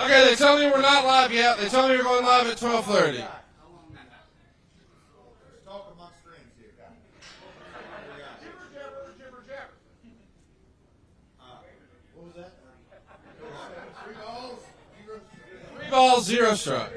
Okay, they tell me we're not live yet. They tell me we're going live at 12:30. Talk amongst strings here, guys. Jibber jabber. What was that? 3 balls, 0 strike.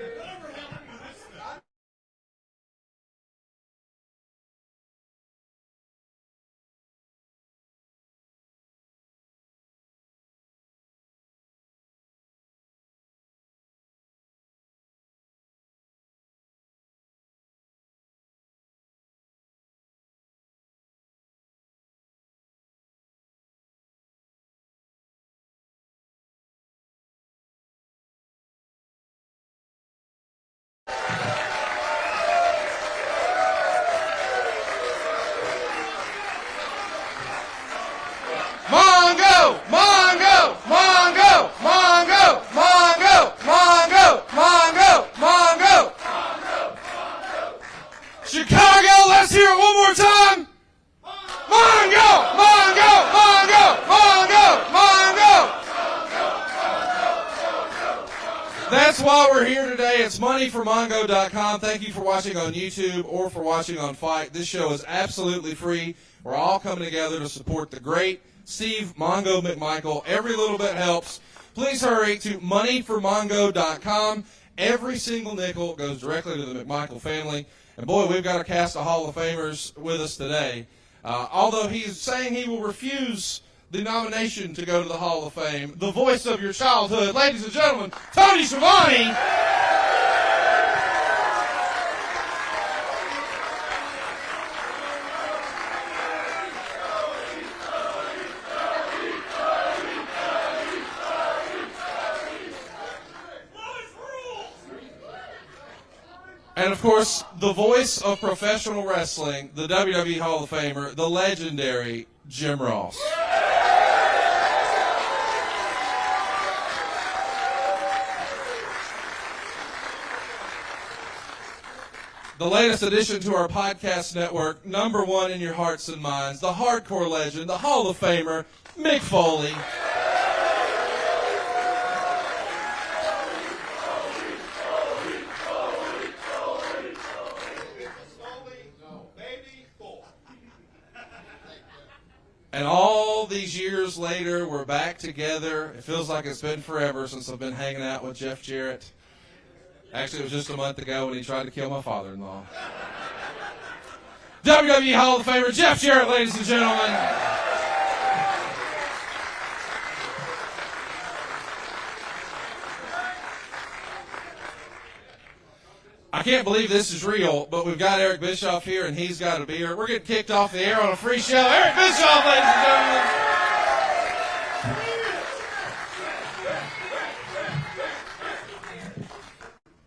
Mongo! Mongo! Mongo! Mongo! Mongo! Mongo! Mongo! Mongo! Chicago, let's hear it one more time. Mongo! Mongo! Mongo! Mongo! Mongo! That's why we're here today. It's moneyformongo.com. Thank you for watching on YouTube or for watching on Fight. This show is absolutely free. We're all coming together to support the great Steve Mongo McMichael. Every little bit helps. Please hurry to moneyformongo.com. Every single nickel goes directly to the McMichael family. And boy, we've got a cast of Hall of Famers with us today. Although he's saying he will refuse the nomination to go to the Hall of Fame, the voice of your childhood, ladies and gentlemen, Tony Schiavone. And, of course, the voice of professional wrestling, the WWE Hall of Famer, the legendary Jim Ross. The latest addition to our podcast network, number one in your hearts and minds, the hardcore legend, the Hall of Famer, Mick Foley. And all these years later, we're back together. It feels like it's been forever since I've been hanging out with Jeff Jarrett. Actually, it was just a month ago when he tried to kill my father-in-law. WWE Hall of Famer, Jeff Jarrett, ladies and gentlemen. I can't believe this is real, but we've got Eric Bischoff here, and he's got a beer. We're getting kicked off the air on a free show. Eric Bischoff, ladies and gentlemen.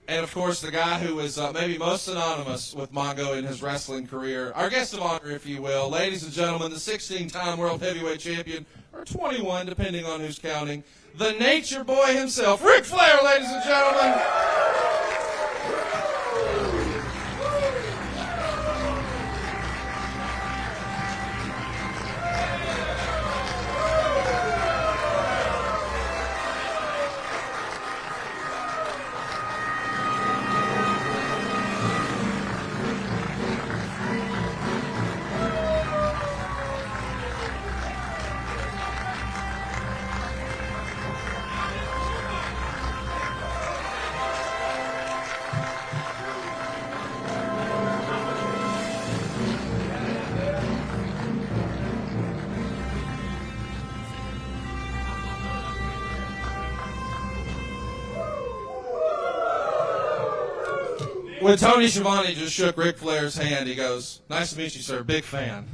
And, of course, the guy who is maybe most synonymous with Mongo in his wrestling career, our guest of honor, if you will, ladies and gentlemen, the 16-time World Heavyweight Champion, or 21, depending on who's counting, the Nature Boy himself, Ric Flair, ladies and gentlemen. When Tony Schiavone just shook Ric Flair's hand, he goes, "Nice to meet you, sir. Big fan."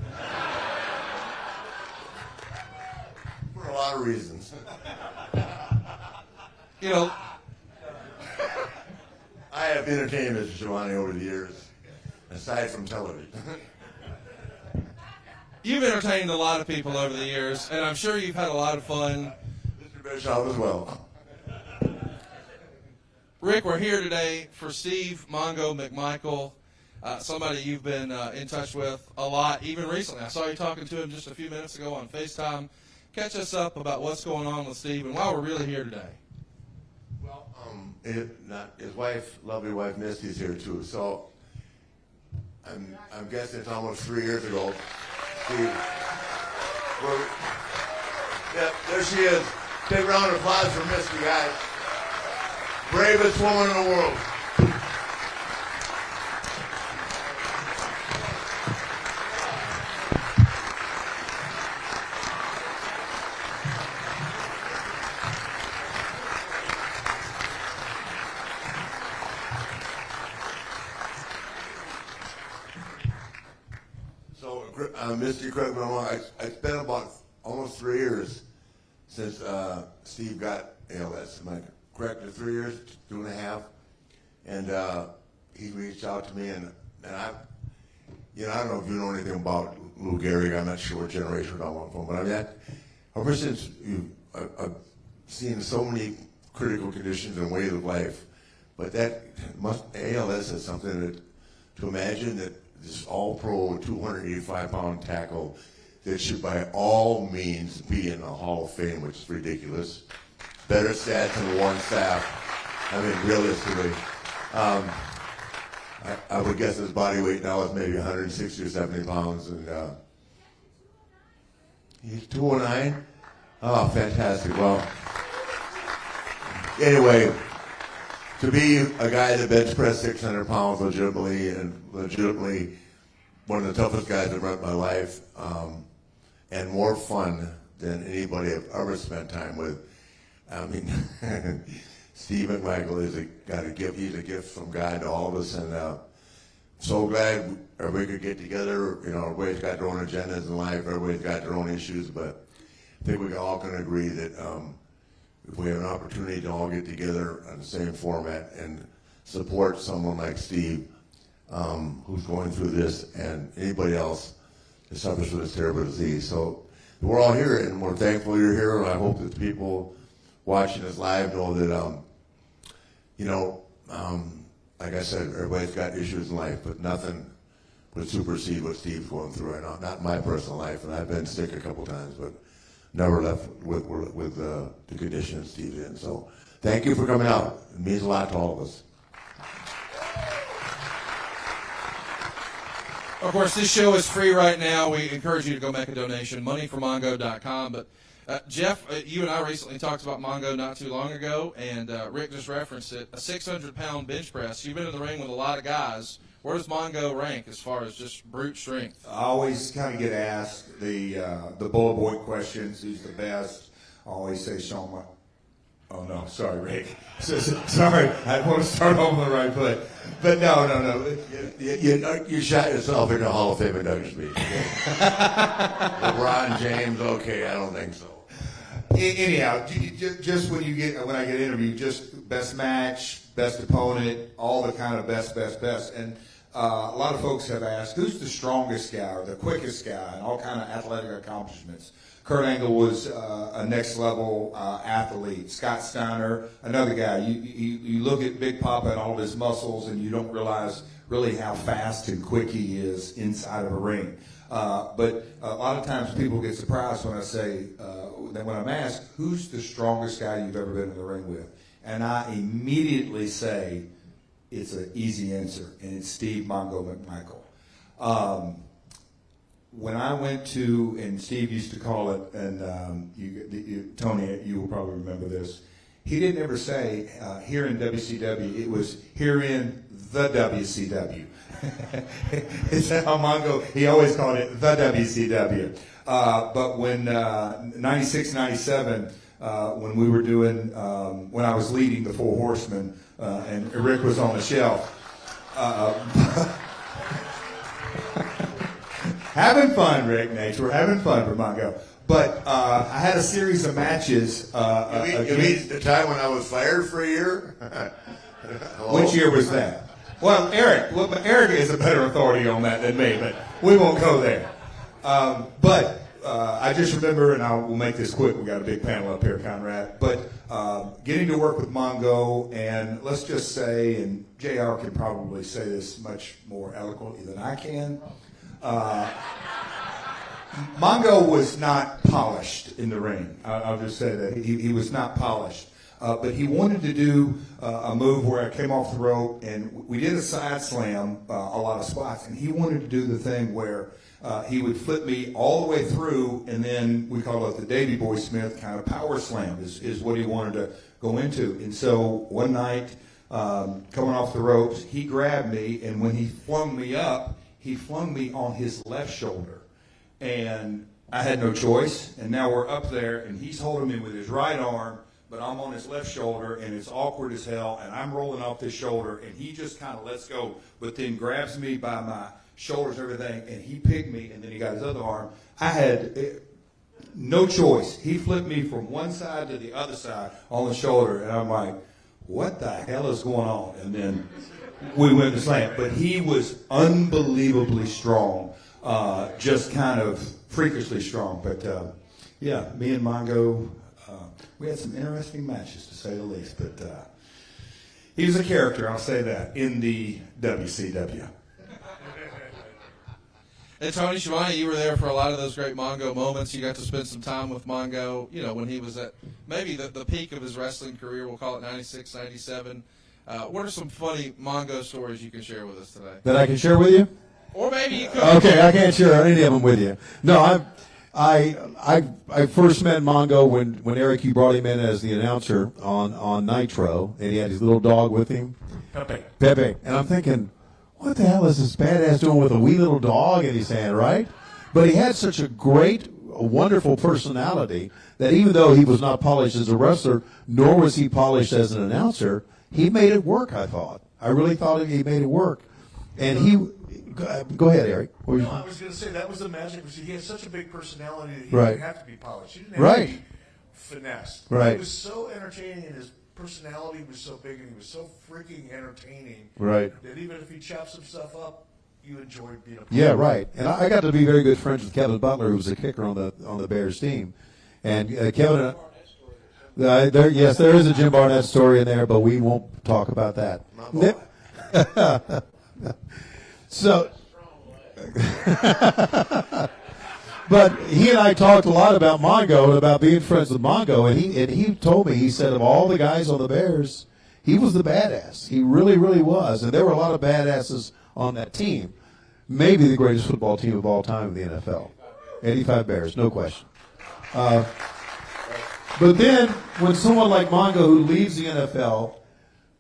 For a lot of reasons. You know, I have entertained Mr. Schiavone over the years, aside from television. you've entertained a lot of people over the years, and I'm sure you've had a lot of fun. Mr. Bischoff as well. Rick, we're here today for Steve Mongo McMichael, somebody you've been in touch with a lot, even recently. I saw you talking to him just a few minutes ago on FaceTime. Catch us up about what's going on with Steve and why we're really here today. Well, His wife, lovely wife Misty's here too. So I'm guessing it's almost 3 years ago. There she is. Big round of applause for Misty, guys. Bravest woman in the world. Misty, correct me if I'm wrong, it's been about almost 3 years since Steve got ALS. Am I correct? 3 years, 2.5? And he reached out to me, and I don't know if you know anything about Lou Gehrig. I'm not sure what generation I'm from, but I mean, ever since I've seen so many critical conditions and ways of life, but ALS is something that, to imagine that this all-pro 285-pound tackle that should by all means be in the Hall of Fame, which is ridiculous. Better stats than one staff. I mean, realistically. I would guess his body weight now is maybe 160 or 70 pounds. And he's 209? Oh, fantastic. Well, anyway, to be a guy that bench pressed 600 pounds legitimately one of the toughest guys I've met in my life, and more fun than anybody I've ever spent time with. I mean, Steve McMichael got a gift. He's a gift from God to all of us, and so glad everybody could get together. Everybody's got their own agendas in life. Everybody's got their own issues, but I think we all can agree that if we have an opportunity to all get together on the same format and support someone like Steve, who's going through this, and anybody else that suffers from this terrible disease. So we're all here, and we're thankful you're here, and I hope that the people watching us live know that, like I said, everybody's got issues in life, but nothing would supersede what Steve's going through right now. Not in my personal life, and I've been sick a couple times, but never left with the condition that Steve's in. So thank you for coming out. It means a lot to all of us. Of course, this show is free right now. We encourage you to go make a donation, moneyformongo.com. But Jeff, you and I recently talked about Mongo not too long ago, and Rick just referenced it, a 600-pound bench press. You've been in the ring with a lot of guys. Where does Mongo rank as far as just brute strength? I always kind of get asked the bullet point questions. Who's the best? I always say Shawn. Oh no, sorry, Rick. Sorry, I want to start off on the right foot, but no. You shot yourself in the Hall of Fame in Nugget speech. Okay? LeBron James, okay, I don't think so. Anyhow, just when I get interviewed, just best match, best opponent, all the kind of best, and a lot of folks have asked who's the strongest guy or the quickest guy, and all kind of athletic accomplishments. Kurt Angle was a next level athlete. Scott Steiner, another guy. You look at Big Papa and all of his muscles, and you don't realize really how fast and quick he is inside of a ring. But a lot of times people get surprised when I say that when I'm asked who's the strongest guy you've ever been in the ring with, and I immediately say it's an easy answer, and it's Steve Mongo McMichael. When I went to, and Steve used to call it, and Tony, you will probably remember this, he didn't ever say here in WCW, it was here in the WCW. It's how Mongo, he always called it the WCW. But when 96, 97, when we were doing, when I was leading the Four Horsemen, and Rick was on the shelf, having fun, Rick Nate. We're having fun for Mongo. But I had a series of matches. You mean the time when I was fired for a year? Which year was that? Well, Eric is a better authority on that than me, but we won't go there. But I just remember, and I will make this quick. We got a big panel up here, Conrad. But getting to work with Mongo, and let's just say, and JR can probably say this much more eloquently than I can. Mongo was not polished in the ring. I'll just say that he was not polished. But he wanted to do a move where I came off the rope, and we did a side slam, a lot of spots, and he wanted to do the thing where he would flip me all the way through, and then we call it the Davey Boy Smith kind of power slam is what he wanted to go into. And so one night, coming off the ropes, he grabbed me, and when he flung me up, he flung me on his left shoulder. And I had no choice, and now we're up there, and he's holding me with his right arm, but I'm on his left shoulder, and it's awkward as hell, and I'm rolling off this shoulder, and he just kind of lets go, but then grabs me by my shoulders and everything, and he picked me, and then he got his other arm. I had no choice. He flipped me from one side to the other side on the shoulder, and I'm like, what the hell is going on? And then we went to slam. But he was unbelievably strong, just kind of freakishly strong. But, yeah, me and Mongo, we had some interesting matches, to say the least. But he was a character, I'll say that, in the WCW. And Tony Schiavone, you were there for a lot of those great Mongo moments. You got to spend some time with Mongo, when he was at maybe the peak of his wrestling career. We'll call it 96, 97. What are some funny Mongo stories you can share with us today? That I can share with you? Or maybe you could. Okay, I can't share any of them with you. No, I first met Mongo when Eric, you brought him in as the announcer on Nitro, and he had his little dog with him. Pepe. And I'm thinking, what the hell is this badass doing with a wee little dog in his hand, right? But he had such a wonderful personality that even though he was not polished as a wrestler, nor was he polished as an announcer, he made it work, I thought. I really thought he made it work. And go ahead, Eric. I was going to say, that was the magic. He had such a big personality that he Right. didn't have to be polished. He didn't have to be finessed. Right. He was so entertaining, and his personality was so big, and he was so freaking entertaining. Right. That even if he chopped some stuff up, you enjoyed being a part Yeah, of it. right. And I got to be very good friends with Kevin Butler, who was a kicker on the Bears team. And Kevin, yes, there is a Jim Barnett story in there, but we won't talk about that. So, but he and I talked a lot about Mongo and about being friends with Mongo, and he told me, he said, of all the guys on the Bears, he was the badass. He really, really was. And there were a lot of badasses on that team. Maybe the greatest football team of all time in the NFL. 85 Bears, no question. But then when someone like Mongo, who leaves the NFL,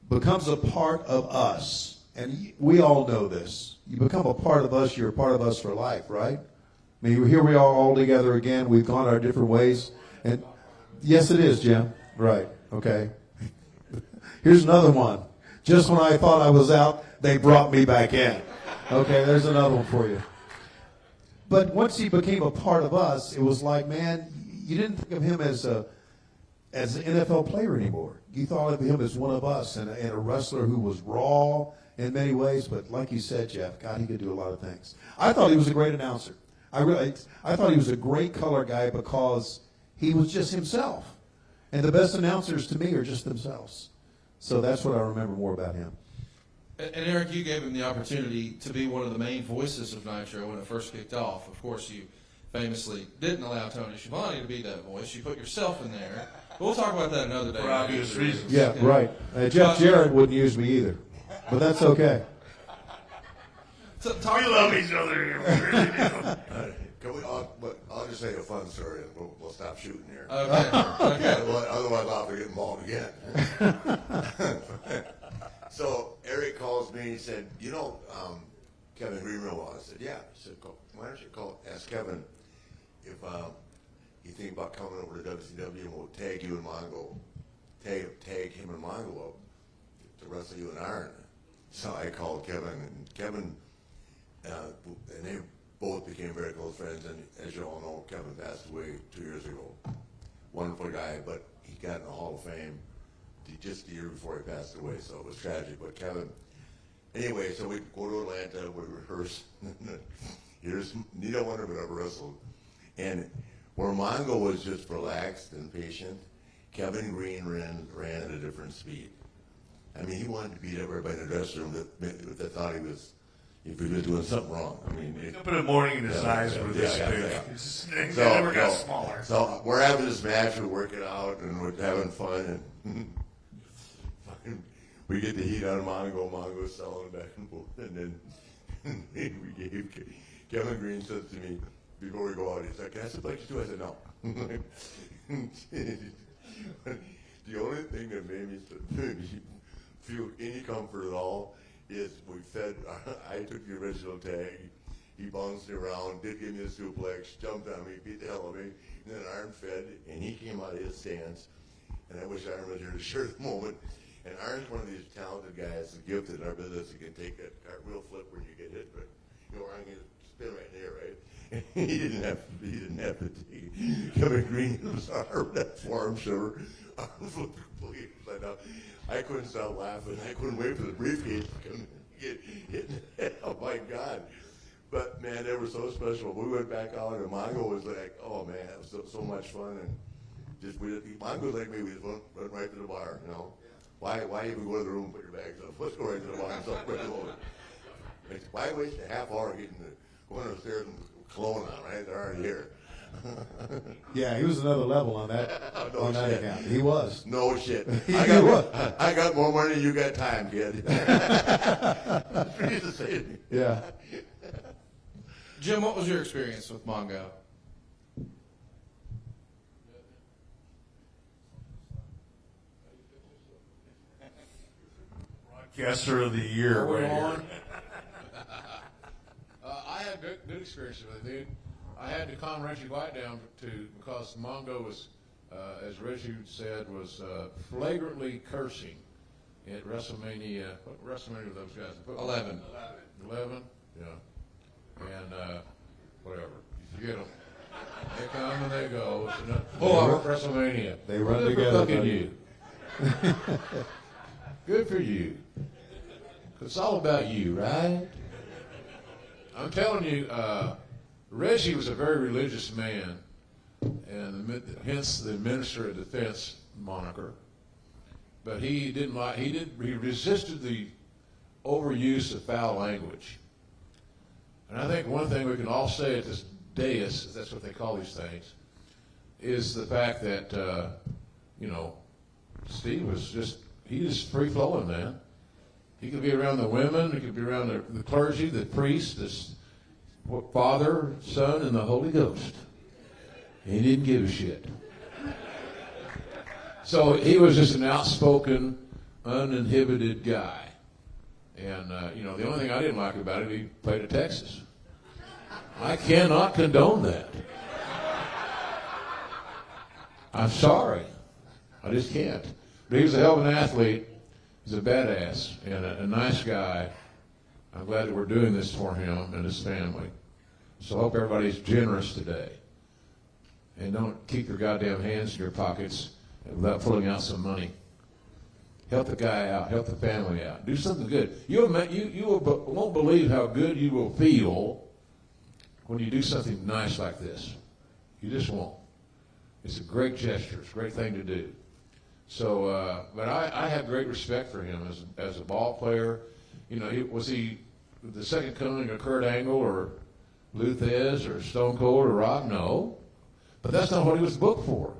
becomes a part of us, and we all know this. You become a part of us, you're a part of us for life, right? I mean, here we are all together again. We've gone our different ways. And yes, it is, Jim. Right. Okay. Here's another one. Just when I thought I was out, they brought me back in. Okay, there's another one for you. But once he became a part of us, it was like, man, you didn't think of him as an NFL player anymore. You thought of him as one of us and a wrestler who was raw in many ways. But like you said, Jeff, God, he could do a lot of things. I thought he was a great announcer. I thought he was a great color guy because he was just himself. And the best announcers to me are just themselves. So that's what I remember more about him. And Eric, you gave him the opportunity to be one of the main voices of Nitro when it first kicked off. Of course, you famously didn't allow Tony Schiavone to be that voice. You put yourself in there. But we'll talk about that another day. For obvious reasons. Yeah, right. Jeff Jarrett wouldn't use me either. But that's okay. So, We love each other here. We really do. I'll just say a fun story and we'll stop shooting here. Okay. Otherwise, I'll have to get involved again. So Eric calls me and he said, Kevin Greenville. I said, yeah. He said, why don't you ask Kevin if you think about coming over to WCW and we'll tag you and Mongo, tag him and Mongo up to wrestle you in Iron. So I called Kevin, and Kevin, and they both became very close friends. And as you all know, Kevin passed away 2 years ago. Wonderful guy, but he got in the Hall of Fame just the year before he passed away, so it was tragic. But Kevin, anyway, so we go to Atlanta, we rehearse. Neither one of them ever wrestled. And where Mongo was just relaxed and patient, Kevin Green ran at a different speed. I mean, he wanted to beat up everybody in the dressing room that thought he was, if he was doing something wrong. I mean, Up in the morning and his eyes were this big. He never got smaller. So we're having this match, we're working out, and we're having fun, and we get the heat out of Mongo. Mongo's selling back and forth, and then we gave Kevin Green says to me before we go out, he's like, "Can I supply you too?" I said, "No." The only thing that made me feel any comfort at all is we fed. I took the original tag. He bounced around, did give me a suplex, jumped on me, beat the hell out of me, and then Arn fed, and he came out of his stance. And I wish Arn was here to share the moment. And Arn's one of these talented guys, gifted in our business. He can take a cartwheel flip when you get hit, but Arn can spin right there, right? And he didn't have to take it. Kevin Green was that forearm shiver. Arn flipped completely upside down. I couldn't stop laughing. I couldn't wait for the briefcase to come and get hit in the head. Oh my God. But man, they were so special. We went back out, and Mongo was like, "Oh man, it was so much fun." And just Mongo's like me. We just went right to the bar. Why even go to the room and put your bags up? Let's go right to the bar and start right over. Why waste a half hour going upstairs and cologne on? Right, they're already here. Yeah, he was another level on that account. He was. No shit. I got more money than you got time, kid. That's what he used to say to me. Yeah. Jim, what was your experience with Mongo? Broadcaster of the year. Are we right on? here. I had good experience with it, dude. I had to calm Reggie White down because Mongo was, as Reggie said, was flagrantly cursing at WrestleMania. What WrestleMania were those guys? 11. 11? Yeah. And whatever. You get them. They come and they go. WrestleMania. They run Good together, for fucking buddy. you. Good for you. 'Cause it's all about you, right? I'm telling you, Reggie was a very religious man, and hence the Minister of Defense moniker. But he resisted the overuse of foul language. And I think one thing we can all say at this dais, if that's what they call these things, is the fact that, Steve was just free flowing, man. He could be around the women, he could be around the clergy, the priest, the Father, Son, and the Holy Ghost. He didn't give a shit. So he was just an outspoken, uninhibited guy. And, the only thing I didn't like about it, he played at Texas. I cannot condone that. I'm sorry. I just can't. But he was a hell of an athlete. He's a badass and a nice guy. I'm glad that we're doing this for him and his family. So I hope everybody's generous today. And don't keep your goddamn hands in your pockets without pulling out some money. Help the guy out. Help the family out. Do something good. You won't believe how good you will feel when you do something nice like this. You just won't. It's a great gesture. It's a great thing to do. So, but I have great respect for him as a ball player. Was he the second coming of Kurt Angle or Lou Thez or Stone Cold or Rock? No. But that's not what he was booked for.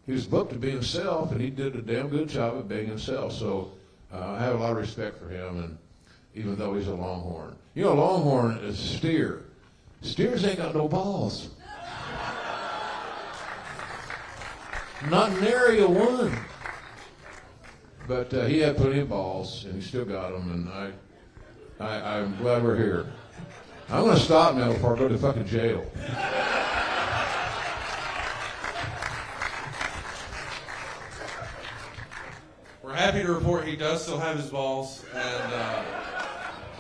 He was booked to be himself, and he did a damn good job of being himself. So I have a lot of respect for him, and even though he's a Longhorn. A Longhorn is a steer. Steers ain't got no balls. Not nary a one. But he had plenty of balls, and he still got them, and I'm glad we're here. I'm going to stop now before I go to fucking jail. We're happy to report he does still have his balls, and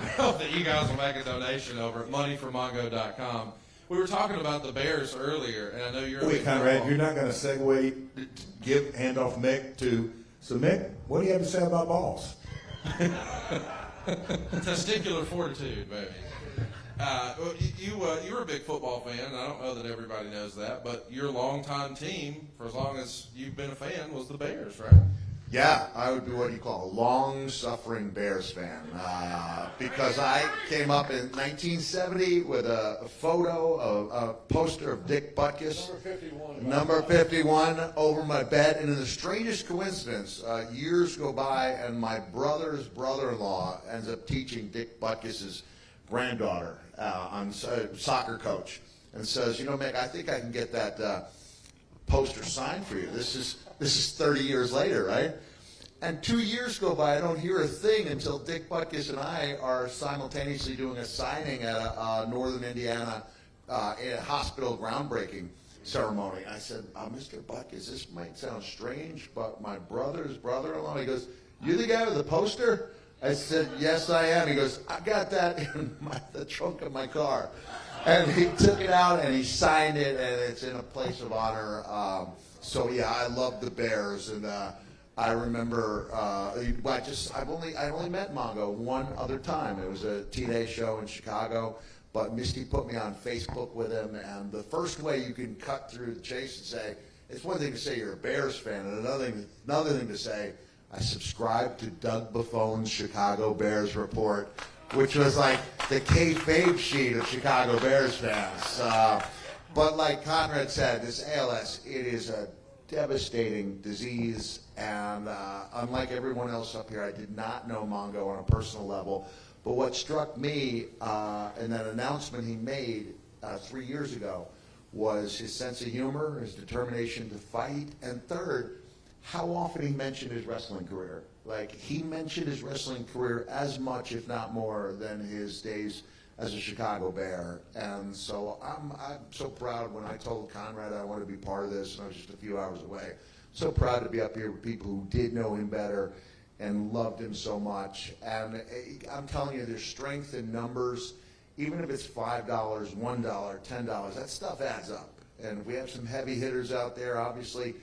we hope that you guys will make a donation over at moneyformongo.com. We were talking about the Bears earlier, and I know you're. Wait, Conrad, you're not going to segue, hand off Mick to. So, Mick, what do you have to say about balls? Testicular fortitude, baby. You were a big football fan, and I don't know that everybody knows that, but your longtime team, for as long as you've been a fan, was the Bears, right? Yeah, I would be what you call a long-suffering Bears fan because I came up in 1970 with a photo, a poster of Dick Butkus, number 51, over my bed. And in the strangest coincidence, years go by, and my brother's brother-in-law ends up teaching Dick Butkus's granddaughter on soccer coach, and says, Mick, I think I can get that poster signed for you. This is 30 years later, right? And 2 years go by, I don't hear a thing until Dick Butkus and I are simultaneously doing a signing at a Northern Indiana hospital groundbreaking ceremony. I said, Mr. Butkus, this might sound strange, but my brother's brother-in-law, he goes, you the guy with the poster? I said, yes, I am. He goes, I got that in the trunk of my car. And he took it out and he signed it, and it's in a place of honor. So yeah, I love the Bears, and I remember I've only met Mongo one other time. It was a T-Day show in Chicago, but Misty put me on Facebook with him, and the first way you can cut through the chase and say, it's one thing to say you're a Bears fan, and another thing to say, I subscribe to Doug Buffone's Chicago Bears report, which was like the kayfabe sheet of Chicago Bears fans. But like Conrad said, this ALS, it is a devastating disease, and unlike everyone else up here, I did not know Mongo on a personal level. But what struck me in that announcement he made 3 years ago was his sense of humor, his determination to fight, and third, how often he mentioned his wrestling career. Like, he mentioned his wrestling career as much, if not more, than his days as a Chicago Bear. And so I'm so proud when I told Conrad I wanted to be part of this, and I was just a few hours away. So proud to be up here with people who did know him better and loved him so much. And I'm telling you, there's strength in numbers. Even if it's $5, $1, $10, that stuff adds up. And if we have some heavy hitters out there, obviously,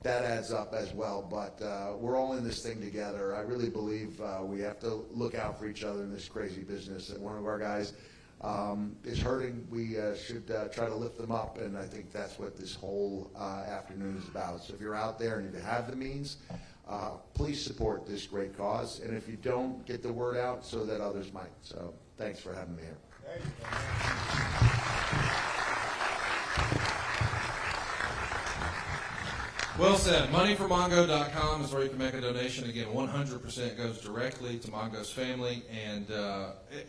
that adds up as well. But we're all in this thing together. I really believe we have to look out for each other in this crazy business. That one of our guys is hurting, we should try to lift them up. And I think that's what this whole afternoon is about. So if you're out there and if you have the means, please support this great cause. And if you don't, get the word out so that others might. So thanks for having me here. Well said. Moneyformongo.com is where you can make a donation. Again, 100% goes directly to Mongo's family. And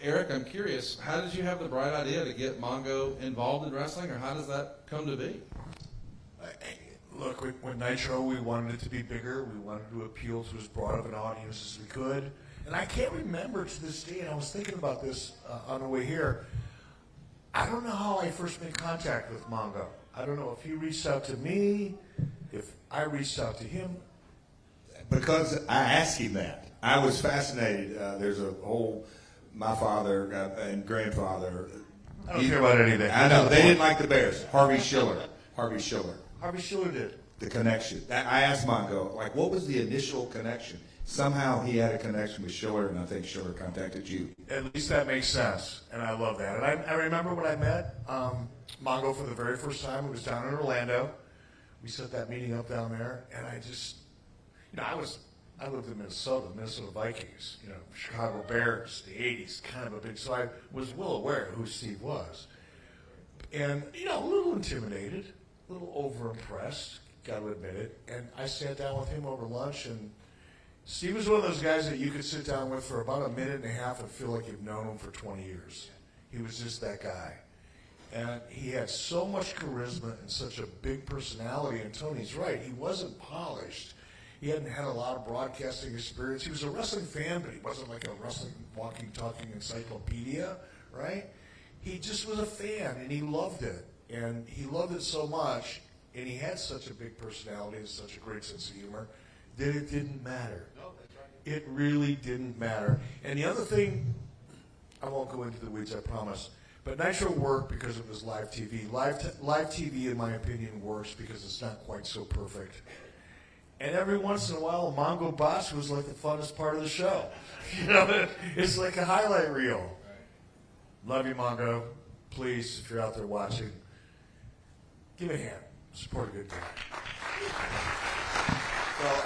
Eric, I'm curious, how did you have the bright idea to get Mongo involved in wrestling, or how does that come to be? Look, with Nitro, we wanted it to be bigger. We wanted to appeal to as broad of an audience as we could. And I can't remember to this day, and I was thinking about this on the way here. I don't know how I first made contact with Mongo. I don't know if he reached out to me, if I reached out to him. Because I asked him that. I was fascinated. There's a whole, my father and grandfather. I don't care about anything. I know, they didn't like the Bears. Harvey Schiller. Harvey Schiller did. The connection. I asked Mongo, like, what was the initial connection? Somehow he had a connection with Schiller, and I think Schiller contacted you. At least that makes sense, and I love that. And I remember when I met Mongo for the very first time. It was down in Orlando. We set that meeting up down there, and I just, I lived in Minnesota Vikings, Chicago Bears, the 80s, kind of a big, so I was well aware of who Steve was. And, a little intimidated, a little over-impressed, got to admit it. And I sat down with him over lunch, and Steve was one of those guys that you could sit down with for about a minute and a half and feel like you've known him for 20 years. He was just that guy. And he had so much charisma and such a big personality. And Tony's right, he wasn't polished. He hadn't had a lot of broadcasting experience. He was a wrestling fan, but he wasn't like a wrestling, walking, talking encyclopedia, right? He just was a fan, and he loved it. And he loved it so much, and he had such a big personality and such a great sense of humor, that it didn't matter. No, that's right. It really didn't matter. And the other thing, I won't go into the weeds, I promise, but Nitro worked because it was live TV. Live TV, in my opinion, works because it's not quite so perfect. And every once in a while, a Mongo Boss was like the funnest part of the show. It's like a highlight reel. Love you, Mongo. Please, if you're out there watching, give me a hand. Support a good guy. Well,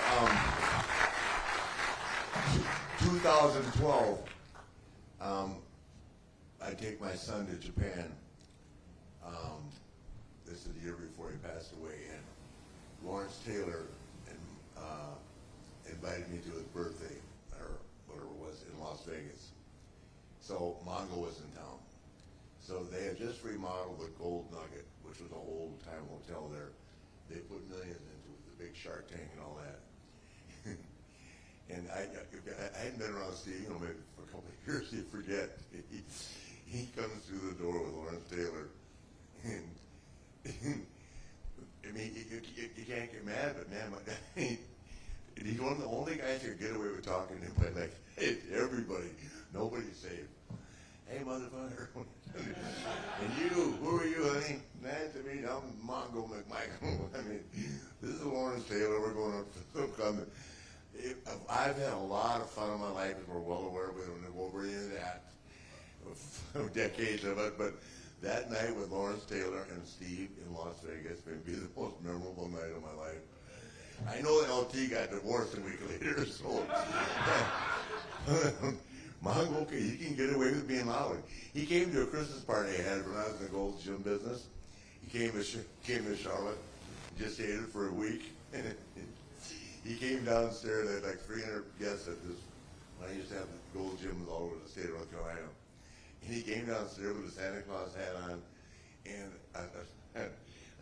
2012, I take my son to Japan. This is the year before he passed away, and Lawrence Taylor invited me to his birthday, or whatever it was, in Las Vegas. So Mongo was in town. So they had just remodeled the Gold Nugget, which was an old-time hotel there. They put millions into it, the big Shark Tank and all that. And I hadn't been around Steve, maybe for a couple of years, you forget. He comes through the door with Lawrence Taylor, and I mean, you can't get mad, but man, he's one of the only guys who can get away with talking to him, but like, hey, everybody, nobody's safe. Hey, motherfucker. And you, who are you, honey? Nice to meet you. I'm Mongo McMichael. I mean, this is Lawrence Taylor. We're going up to come. I've had a lot of fun in my life, and we're well aware we don't go over any of that, decades of it, but that night with Lawrence Taylor and Steve in Las Vegas may be the most memorable night of my life. I know that LT got divorced a week later, so Mongo, okay, he can get away with being loud. He came to a Christmas party I had when I was in the Gold's Gym business. He came to Charlotte, just stayed there for a week. He came downstairs, they had like 300 guests at this, when I used to have the Gold Gyms all over the state of North Carolina. And he came downstairs with a Santa Claus hat on, and a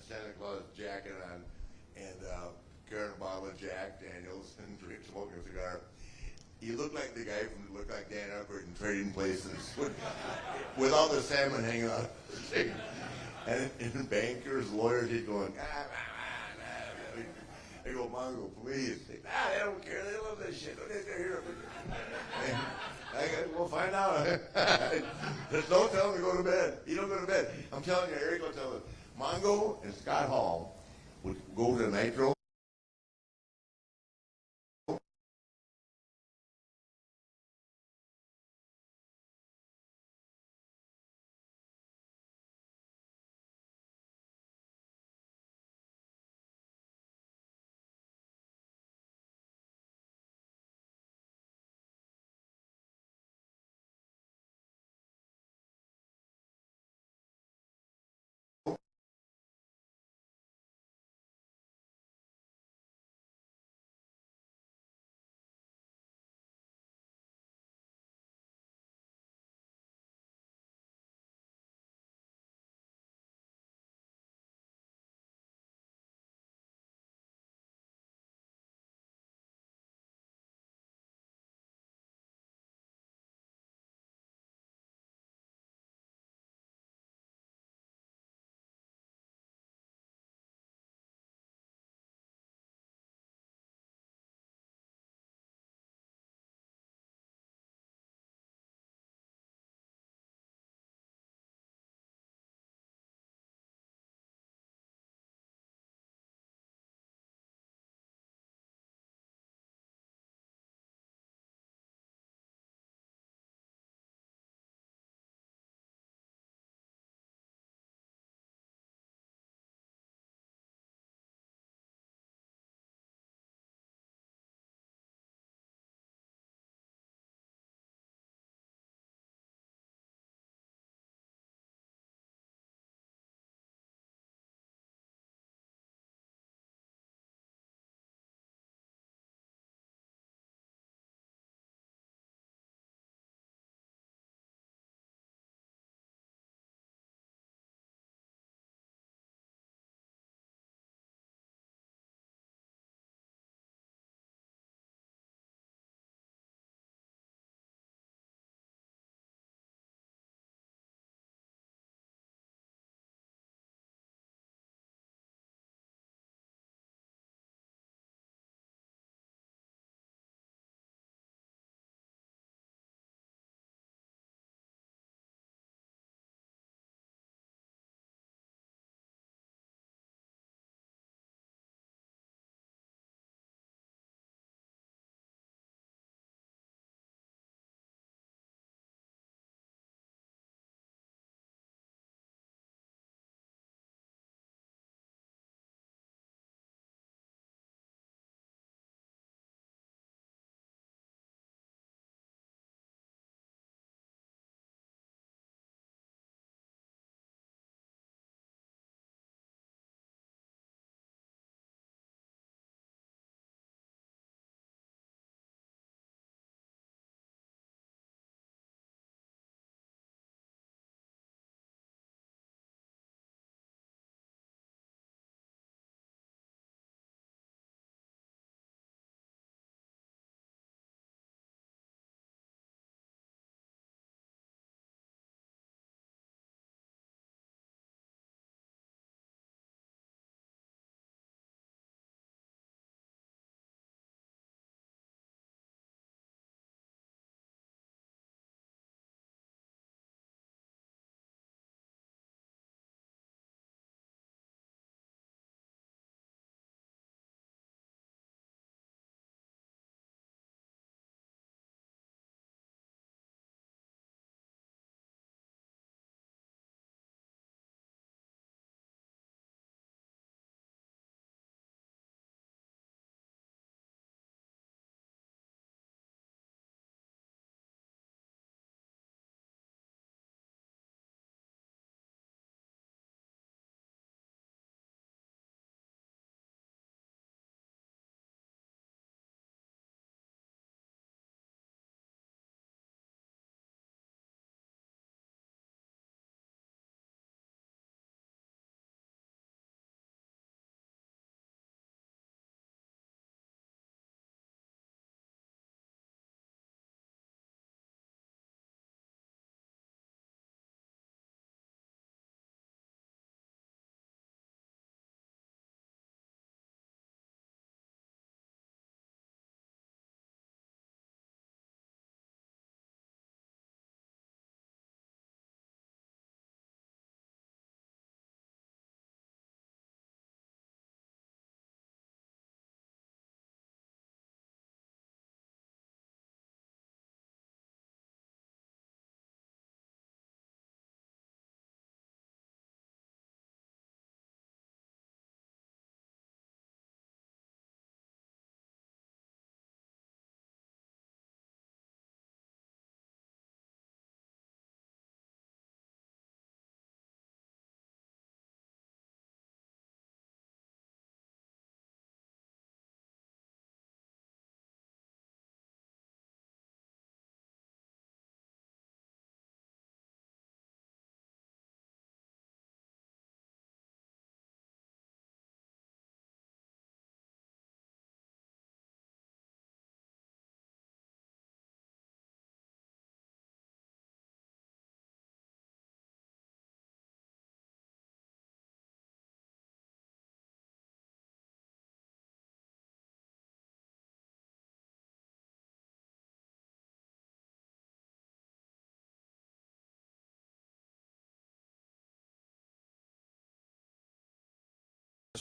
Santa Claus jacket on, and carrying a bottle of Jack Daniels and smoking a cigar. He looked like the guy who looked like Dan Aykroyd in Trading Places, with all the salmon hanging out. And bankers, lawyers, he's going, I go, Mongo, please. They don't care. They love this shit. They're here. I go, we'll find out. Just don't tell him to go to bed. He don't go to bed. I'm telling you, Eric will tell him. Mongo and Scott Hall would go to Nitro.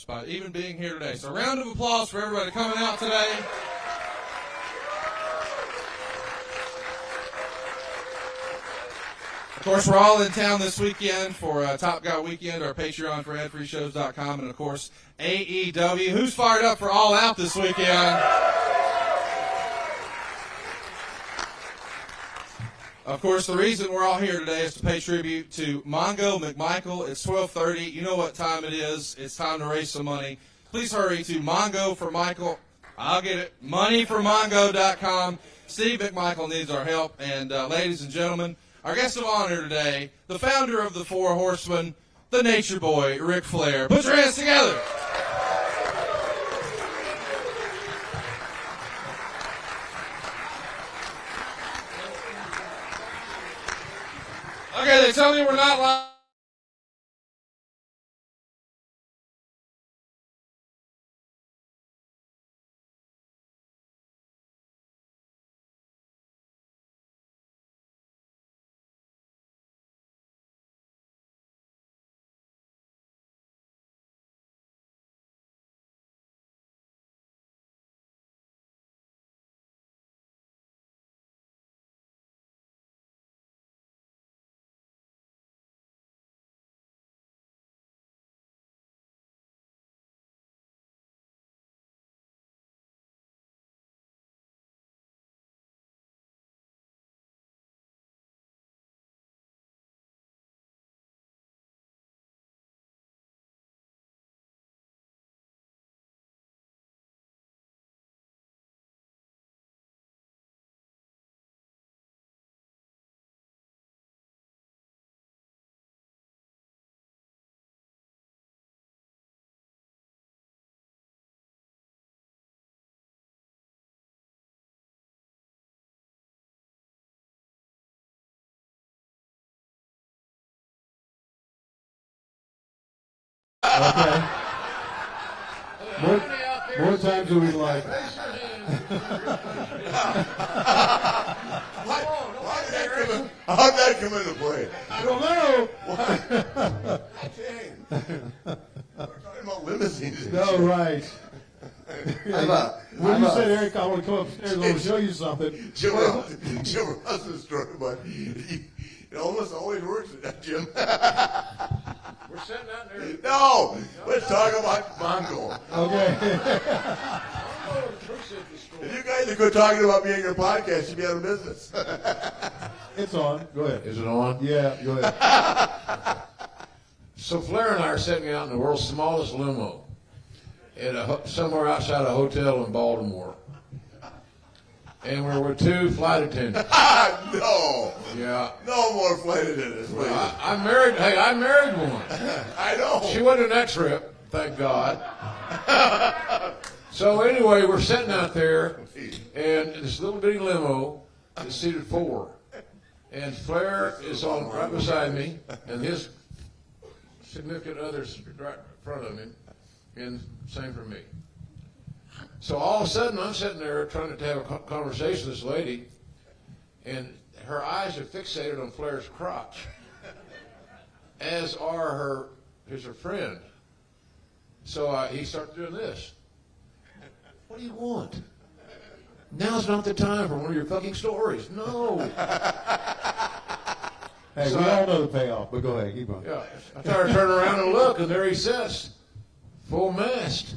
by even being here today. So a round of applause for everybody coming out today. Of course, we're all in town this weekend for Top Guy Weekend, our Patreon for adfreeshows.com, and of course, AEW. Who's fired up for All Out this weekend? Of course, the reason we're all here today is to pay tribute to Mongo McMichael. It's 12:30. You know what time it is. It's time to raise some money. Please hurry to Mongo for Michael. I'll get it. Moneyformongo.com. Steve McMichael needs our help. And ladies and gentlemen, our guest of honor today, the founder of the Four Horsemen, the Nature Boy, Ric Flair. Put your hands together. Okay, they tell me we're not live. Okay. More times than we'd like. How'd that come into play? I don't know. We're talking about limousines. No, right. When you said, Eric, I want to come upstairs, I want to show you something. Jim Ross's story, but it almost always works, Jim. We're sitting out there. No, let's talk about Mongo. Okay. If you guys are good talking about me on your podcast, you'd be out of business. It's on. Go ahead. Is it on? Yeah, go ahead. So Flair and I are sitting out in the world's smallest limo at somewhere outside a hotel in Baltimore. And we were with two flight attendants. No. Yeah. No more flight attendants, please. I married one. I know. She wasn't in that trip, thank God. So anyway, we're sitting out there, and this little bitty limo is seated four. And Flair is on right beside me, and his significant other's right in front of him, and same for me. So all of a sudden, I'm sitting there trying to have a conversation with this lady, and her eyes are fixated on Flair's crotch, as are her friend. So he starts doing this. What do you want? Now's not the time for one of your fucking stories. No. Hey, So we all know the payoff, but go ahead, keep on. Yeah. I try to turn around and look, and there he sits, full mast.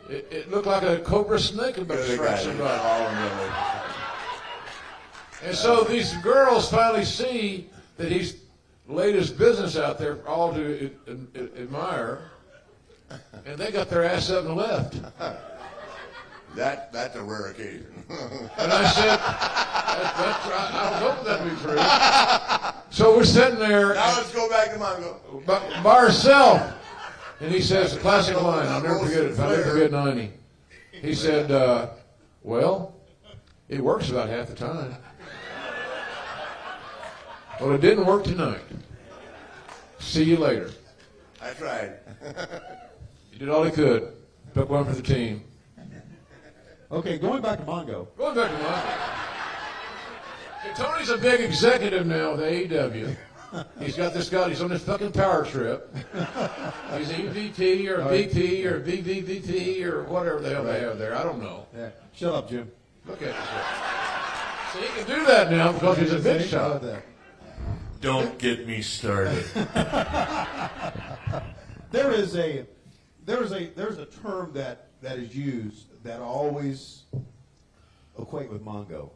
It looked like a cobra snake about to strike somebody. And so these girls finally see that he's laid his business out there for all to admire, and they got their ass up and left. That's a rare occasion. And I said, I hope that be true. So we're sitting there Now let's go back to Mongo. by ourselves. And he says, the classic line, I'll never forget it, if I never forget 90. He said, well, it works about half the time. Well, it didn't work tonight. See you later. I tried. He did all he could. Took one for the team. Okay, going back to Mongo. Going back to Michael. Tony's a big executive now with AEW. He's got this guy. He's on this fucking power trip. He's EVP or VP or VVVP or whatever the hell they have there. I don't know. Yeah. Shut up, Jim. Look at this. So he can do that now because he's a big shot. Don't get me started. There's a term that is used that I always equate with Mongo,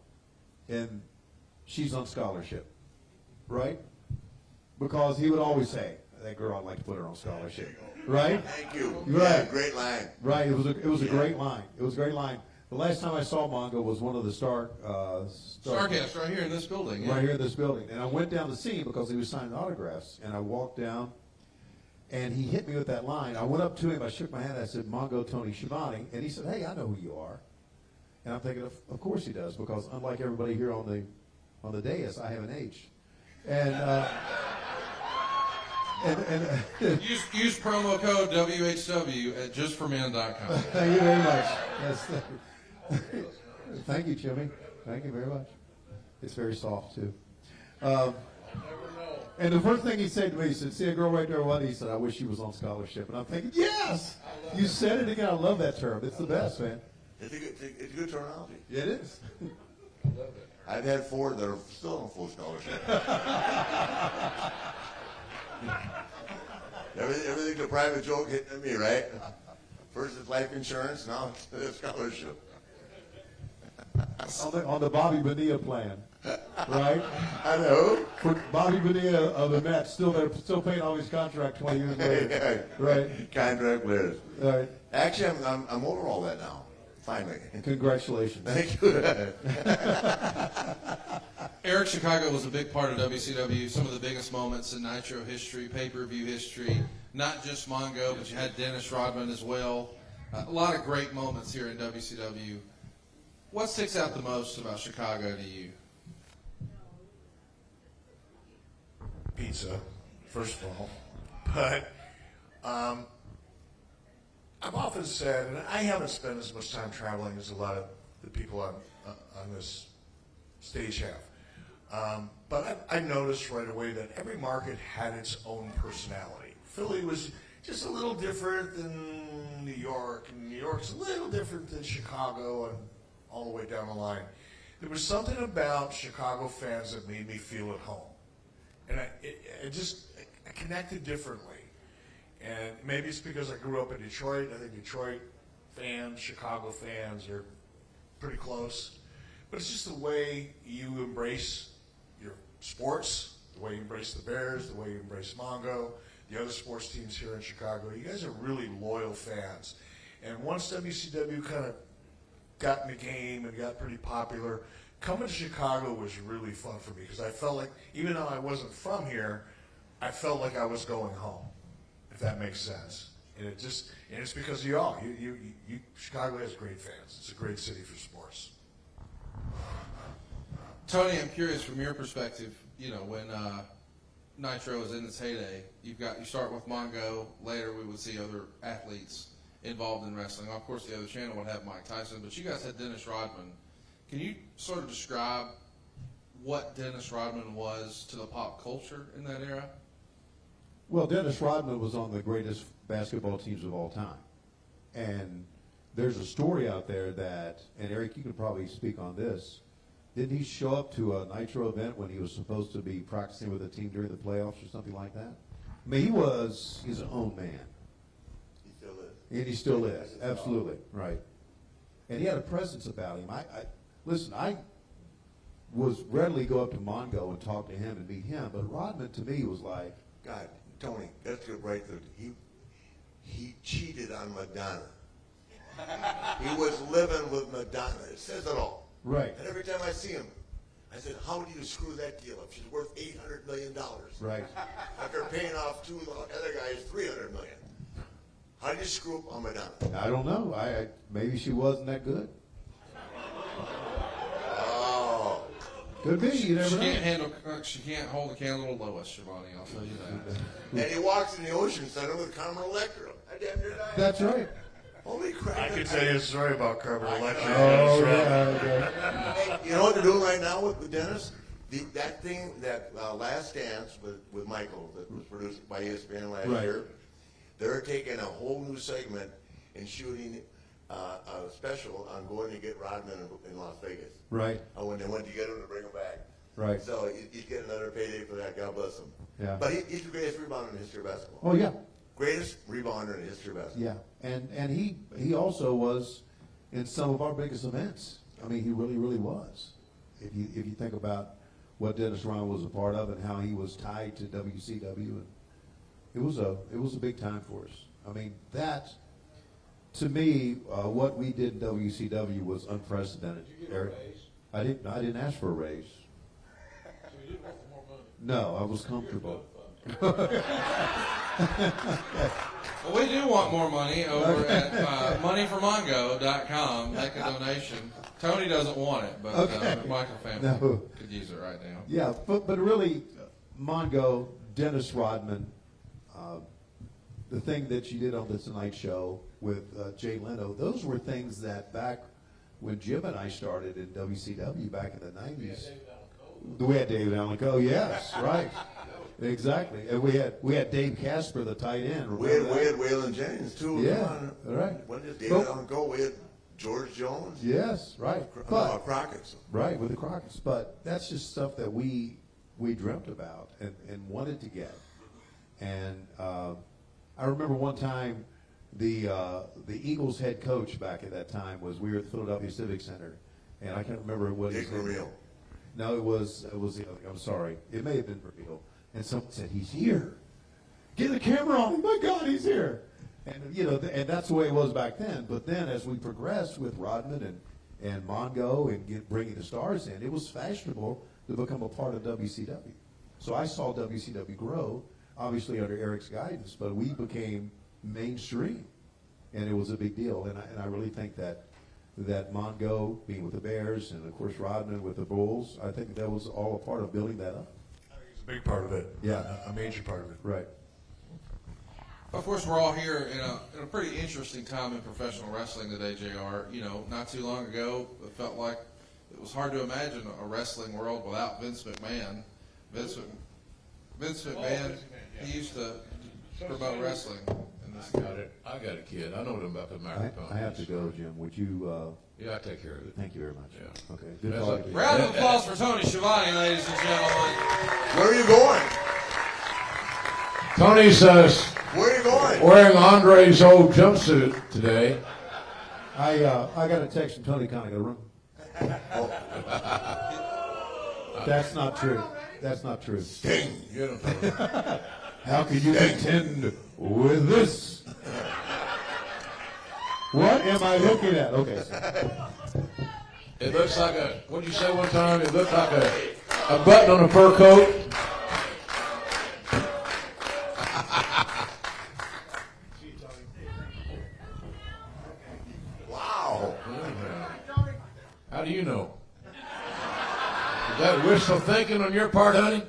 and she's on scholarship, right? Because he would always say, "That girl, I'd like to put her on scholarship," right? Thank you. Right. Yeah, great line. Right. It was a great line. It was a great line. The last time I saw Mongo was one of the Starcast right here in this building. Yeah. right here in this building. And I went down to see him because he was signing autographs. And I walked down, and he hit me with that line. I went up to him, I shook my hand, I said, "Mongo Tony Schiavone." And he said, "Hey, I know who you are." And I'm thinking, of course he does, because unlike everybody here on the dais, I have an H. And Use promo code WHW at justformen.com. thank you very much. Yes, thank you, Jimmy. Thank you very much. It's very soft, too. And the first thing he said to me, he said, "See a girl right there, what?" He said, "I wish she was on scholarship." And I'm thinking, yes! You said it again. I love that term. It's the best, man. It's a good terminology. It is. I've had 4 that are still on full scholarship. Everything's a private joke hitting at me, right? First it's life insurance, now it's scholarship. On the Bobby Bonilla plan, right? I know. For Bobby Bonilla of the Mets, still paying all his contract 20 years later. Right. Contract players. Right. Actually, I'm over all that now. Finally. Congratulations. Thank you. Eric Chicago was a big part of WCW. Some of the biggest moments in Nitro history, pay-per-view history. Not just Mongo, but you had Dennis Rodman as well. A lot of great moments here in WCW. What sticks out the most about Chicago to you? Pizza, first of all. But I've often said, and I haven't spent as much time traveling as a lot of the people on this stage have. But I noticed right away that every market had its own personality. Philly was just a little different than New York, and New York's a little different than Chicago, and all the way down the line. There was something about Chicago fans that made me feel at home. And I connected differently. And maybe it's because I grew up in Detroit. I think Detroit fans, Chicago fans are pretty close. But it's just the way you embrace your sports, the way you embrace the Bears, the way you embrace Mongo, the other sports teams here in Chicago. You guys are really loyal fans. And once WCW kind of got in the game and got pretty popular, coming to Chicago was really fun for me because I felt like, even though I wasn't from here, I felt like I was going home, if that makes sense. And it's because of y'all. Chicago has great fans. It's a great city for sports. Tony, I'm curious from your perspective, when Nitro was in its heyday, you start with Mongo, later we would see other athletes involved in wrestling. Of course, the other channel would have Mike Tyson, but you guys had Dennis Rodman. Can you sort of describe what Dennis Rodman was to the pop culture in that era? Well, Dennis Rodman was on the greatest basketball teams of all time. And there's a story out there that, and Eric, you could probably speak on this, didn't he show up to a Nitro event when he was supposed to be practicing with a team during the playoffs or something like that? I mean, he's his own man. He still is. And he still is, absolutely, right. And he had a presence about him. Listen, I was readily go up to Mongo and talk to him and meet him, but Rodman to me was like, God, Tony, that's good right there. He cheated on Madonna. He was living with Madonna. It says it all. right, And every time I see him, I said, how do you screw that deal up? She's worth $800 million. right. After paying off 2 other guys $300 million. How do you screw up on Madonna? I don't know. Maybe she wasn't that good. Oh. Could be. You never know. She can't hold a candle to Lois, Schiavone, I'll tell you that. And he walks in the Ocean Center with Carmen Electra. I damn near died. That's right. Holy crap. I could tell you a story about Carmen Electra. Oh, yeah. Okay. Hey, you know what they're doing right now with Dennis? That thing, that Last Dance with Michael, that was produced by ESPN last Right. year, they're taking a whole new segment and shooting a special on going to get Rodman in Las Vegas. Right. When they went to get him to bring him back. Right. So he's getting another payday for that. God bless him. Yeah. But he's the greatest rebounder in the history of basketball. Oh yeah. Greatest rebounder in the history of basketball. Yeah. And he also was in some of our biggest events. I mean, he really was. If you think about what Dennis Rodman was a part of and how he was tied to WCW, and it was a big time for us. I mean, that to me, what we did in WCW was unprecedented. Did you get a Eric, raise? I didn't ask for a raise. So you didn't want more money? No, I was comfortable. Well, we do want more money over at moneyformongo.com. Make a donation. Tony doesn't want it, but the McMichael family No. could use it right now. Yeah, but really, Mongo, Dennis Rodman, the thing that you did on the Tonight Show with Jay Leno, those were things that back when Jim and I started in WCW back in the 90s. We had David Allen Coe, yes, right. Exactly. And we had Dave Casper, the tight end. We had Waylon Jennings, too. Yeah, Come on. right. When did David Allen go? We had George Jones. Yes, right. Crockett's. Right, with the Crockett's. But that's just stuff that we dreamt about and wanted to get. And I remember one time the Eagles head coach back at that time we were at the Philadelphia Civic Center, and I can't remember what his Dick name was. Vermeil. No, it was. I'm sorry. It may have been Vermeil. And someone said, "He's here. Get the camera on him. My God, he's here." And and that's the way it was back then. But then, as we progressed with Rodman and Mongo and bringing the stars in, it was fashionable to become a part of WCW. So I saw WCW grow, obviously under Eric's guidance, but we became mainstream, and it was a big deal. And I really think that Mongo being with the Bears and of course Rodman with the Bulls, I think that was all a part of building that up. It's a big part of it. Yeah. A major part of it. Right. Of course, we're all here in a pretty interesting time in professional wrestling today, JR. Not too long ago, it felt like it was hard to imagine a wrestling world without Vince McMahon. Vince McMahon, he used to promote wrestling. I got a kid. I know them about the microphone. I have to go, Jim. Would you? Yeah, I take care of it. Thank you very much. Yeah. Okay. Good That's talking to you. Round of applause for Tony Schiavone, ladies and gentlemen. Where are you going? Tony's Where are you going? wearing Andre's old jumpsuit today. I got a text from Tony Conrad. That's not true. That's not true. Sting. Get him, Tony. How can you contend with this? What am I looking at? Okay. It looks like what'd you say one time? It looked like a button on a fur coat. Wow. How do you know? Is that wishful thinking on your part, honey?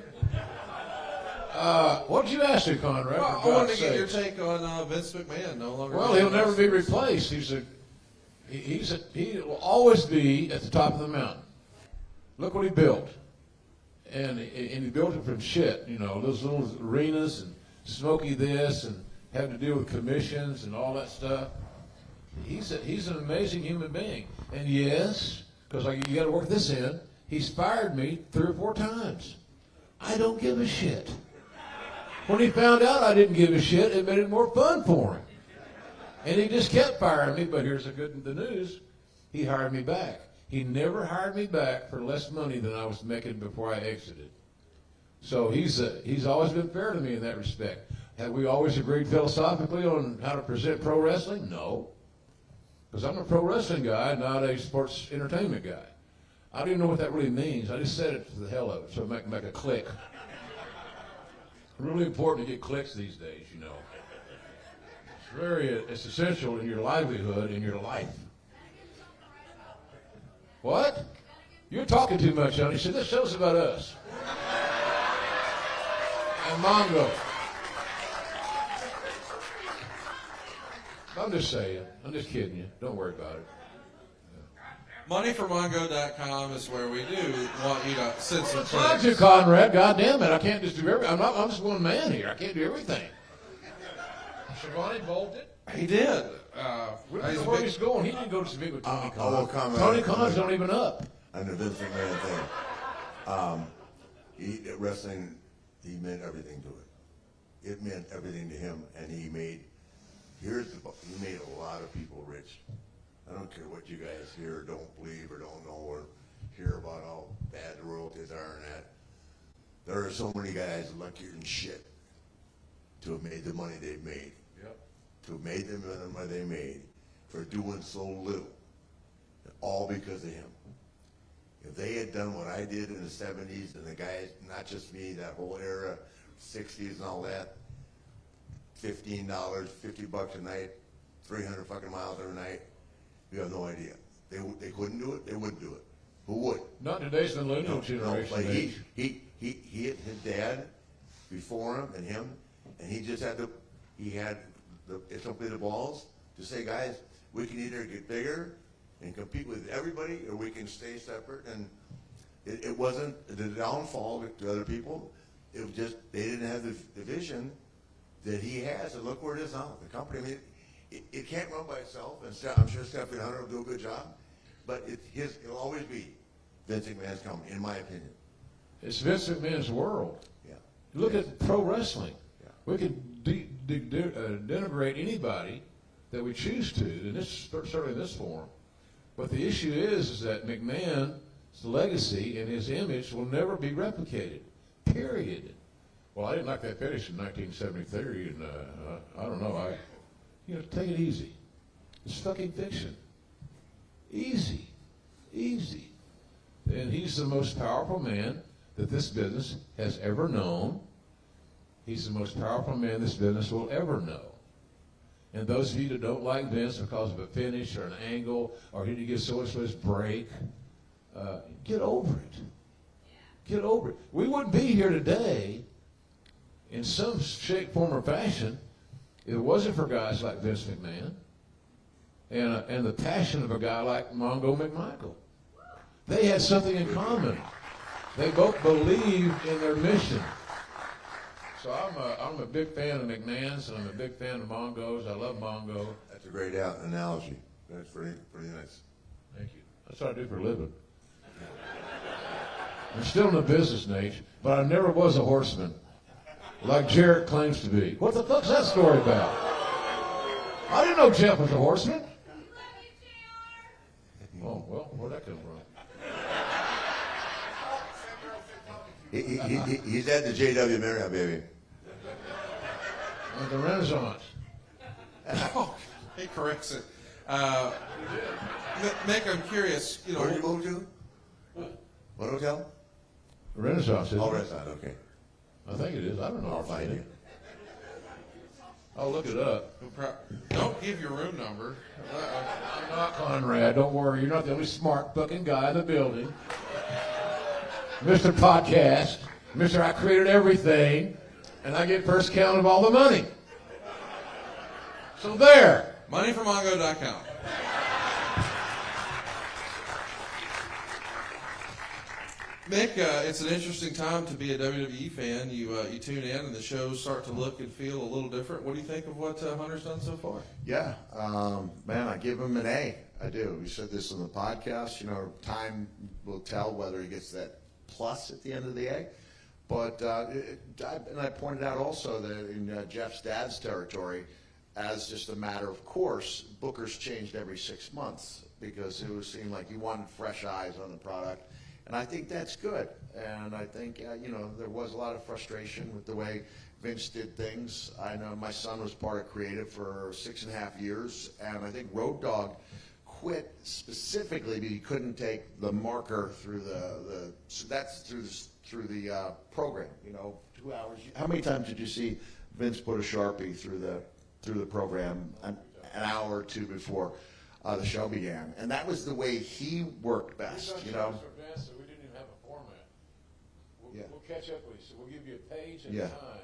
What did you ask me, Conrad? Well, I for wanted God's to get your sakes? take on Vince McMahon no longer. Well, he'll never be replaced. He will always be at the top of the mountain. Look what he built, and he built it from shit. Those little arenas and Smokey this and having to deal with commissions and all that stuff. He's an amazing human being, and yes, because you got to work this in. He's fired me 3 or 4 times. I don't give a shit. When he found out I didn't give a shit, it made it more fun for him. And he just kept firing me, but here's the news. He hired me back. He never hired me back for less money than I was making before I exited. So he's always been fair to me in that respect. Have we always agreed philosophically on how to present pro wrestling? No. Because I'm a pro wrestling guy, not a sports entertainment guy. I don't even know what that really means. I just said it to the hell of it, so make a click. Really important to get clicks these days, It's essential in your livelihood, in your life. What? You're talking too much, honey. So this show's about us. And Mongo. I'm just saying. I'm just kidding you. Don't worry about it. moneyformongo.com is where we do want you to send some It's not clicks. you, Conrad. God damn it. I can't just do everything. I'm just one man here. I can't do everything. Schiavone bolted. He did. We don't he's know a where big- he's going. He didn't go to speak with Tony Khan. will comment Tony on- Khan's not even up. On the Vince McMahon thing, wrestling, he meant everything to it. It meant everything to him, and he made a lot of people rich. I don't care what you guys hear, or don't believe, or don't know, or hear about how bad the royalties are and that. There are so many guys luckier than shit to have made the money they've made. Yep. To have made the money they made for doing so little. All because of him. If they had done what I did in the 70s, and the guys, not just me, that whole era, 60s and all that, $15, $50 a night, 300 fucking miles every night, you have no idea. They couldn't do it, they wouldn't do it. Who would? Not in today's millennial generation. But age. he hit his dad before him and him, and he just had simply the balls to say, guys, we can either get bigger and compete with everybody, or we can stay separate. And it wasn't the downfall to other people. It was just they didn't have the vision that he has. And look where it is now. The company, I mean, it can't run by itself. And I'm sure Stephanie Hunter will do a good job. But it'll always be Vince McMahon's company, in my opinion. It's Vince McMahon's world. Yeah. Look at pro wrestling. Yeah. We can denigrate anybody that we choose to, and this certainly in this forum. But the issue is that McMahon's legacy and his image will never be replicated. Period. Well, I didn't like that finish in 1973, and I don't know. Take it easy. It's fucking fiction. Easy. And he's the most powerful man that this business has ever known. He's the most powerful man this business will ever know. And those of you that don't like Vince because of a finish or an angle, or he didn't give so much his break, get over it. Get over it. We wouldn't be here today in some shape, form, or fashion if it wasn't for guys like Vince McMahon and the passion of a guy like Mongo McMichael. They had something in common. They both believed in their mission. So I'm a big fan of McMahon's, and I'm a big fan of Mongo's. I love Mongo. That's a great analogy. That's pretty nice. Thank you. That's what I do for a living. I'm still in the business, Nate, but I never was a horseman, like Jarrett claims to be. What the fuck's that story about? I didn't know Jeff was a horseman. Oh, well, where'd that come from? He's at the JW Marriott, baby. At the Renaissance. Oh, he corrects it. Mick, I'm curious. Where did you move to? What hotel? The Renaissance, isn't Oh, it? Renaissance, okay. I think it is. I don't know. I'll find you. I'll look it up. Don't give your room number. I'm not Conrad. Don't worry. You're not the only smart fucking guy in the building. Mr. Podcast. Mr. I created everything, and I get first count of all the money. So there. Moneyformongo.com. Mick, it's an interesting time to be a WWE fan. You tune in and the shows start to look and feel a little different. What do you think of what Hunter's done so far? Yeah, man, I give him an A. I do. We said this on the podcast. Time will tell whether he gets that plus at the end of the A. But and I pointed out also that in Jeff's dad's territory, as just a matter of course, bookers changed every 6 months because it seemed like you wanted fresh eyes on the product. And I think that's good. And I think, there was a lot of frustration with the way Vince did things. I know my son was part of creative for 6.5 years, and I think Road Dogg quit specifically because he couldn't take the marker through so that's through the program. 2 hours. How many times did you see Vince put a Sharpie through the program an hour or two before the show began? And that was the way he worked best. So we didn't even have a format. We'll catch up with you. So we'll give you a page and Yeah. time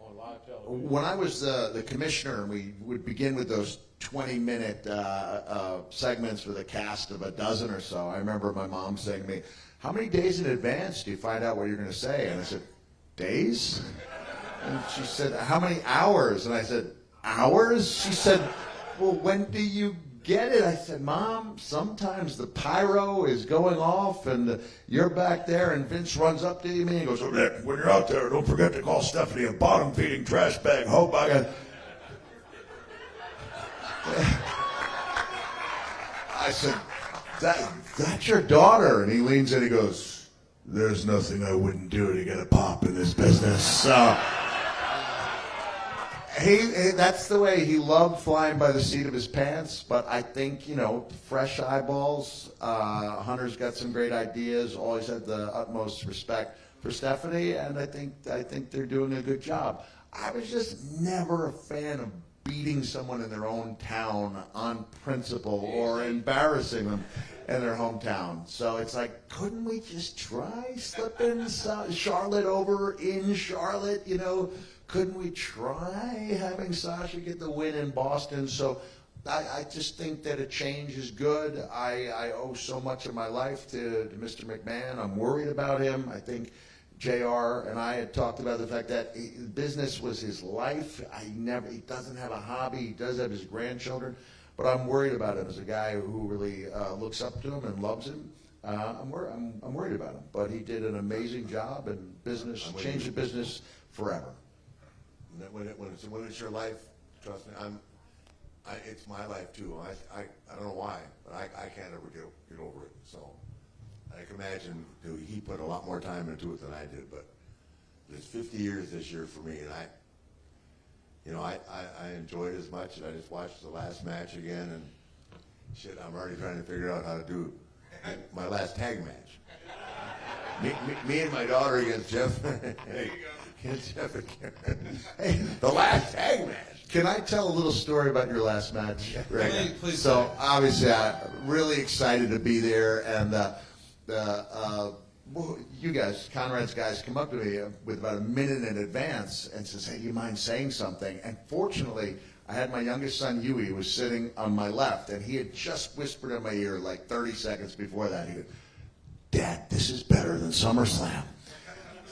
on live television. When I was the commissioner, and we would begin with those 20-minute segments with a cast of a dozen or so, I remember my mom saying to me, "How many days in advance do you find out what you're going to say?" And I said, "Days?" And she said, "How many hours?" And I said, "Hours?" She said, "Well, when do you get it?" I said, "Mom, sometimes the pyro is going off and you're back there and Vince runs up to you and he goes, 'Oh, Rick, when you're out there, don't forget to call Stephanie a bottom-feeding trash bag hoe bag.'" I said, that's your daughter." And he leans in and he goes, "There's nothing I wouldn't do to get a pop in this business." That's the way he loved flying by the seat of his pants. But I think, fresh eyeballs. Hunter's got some great ideas. Always had the utmost respect for Stephanie, and I think they're doing a good job. I was just never a fan of beating someone in their own town on principle or embarrassing them in their hometown. So it's like, couldn't we just try slipping Charlotte over in Charlotte, Couldn't we try having Sasha get the win in Boston? So I just think that a change is good. I owe so much of my life to Mr. McMahon. I'm worried about him. I think JR and I had talked about the fact that business was his life. He doesn't have a hobby. He does have his grandchildren. But I'm worried about him as a guy who really looks up to him and loves him. I'm worried about him. But he did an amazing job and changed the business forever. When it's your life, trust me, it's my life too. I don't know why, but I can't ever get over it. So I can imagine he put a lot more time into it than I did. But it's 50 years this year for me, and I enjoyed it as much. And I just watched the last match again, and shit, I'm already trying to figure out how to do my last tag match. Me and my daughter against Jeff. There you go. Jeff and Karen. Hey, the last tag match. Can I tell a little story about your last match? Right. Please. So obviously, I'm really excited to be there, and you guys, Conrad's guys, come up to me with about a minute in advance and says, "Hey, do you mind saying something?" And fortunately, I had my youngest son Huey was sitting on my left, and he had just whispered in my ear like 30 seconds before that. He goes, "Dad, this is better than SummerSlam."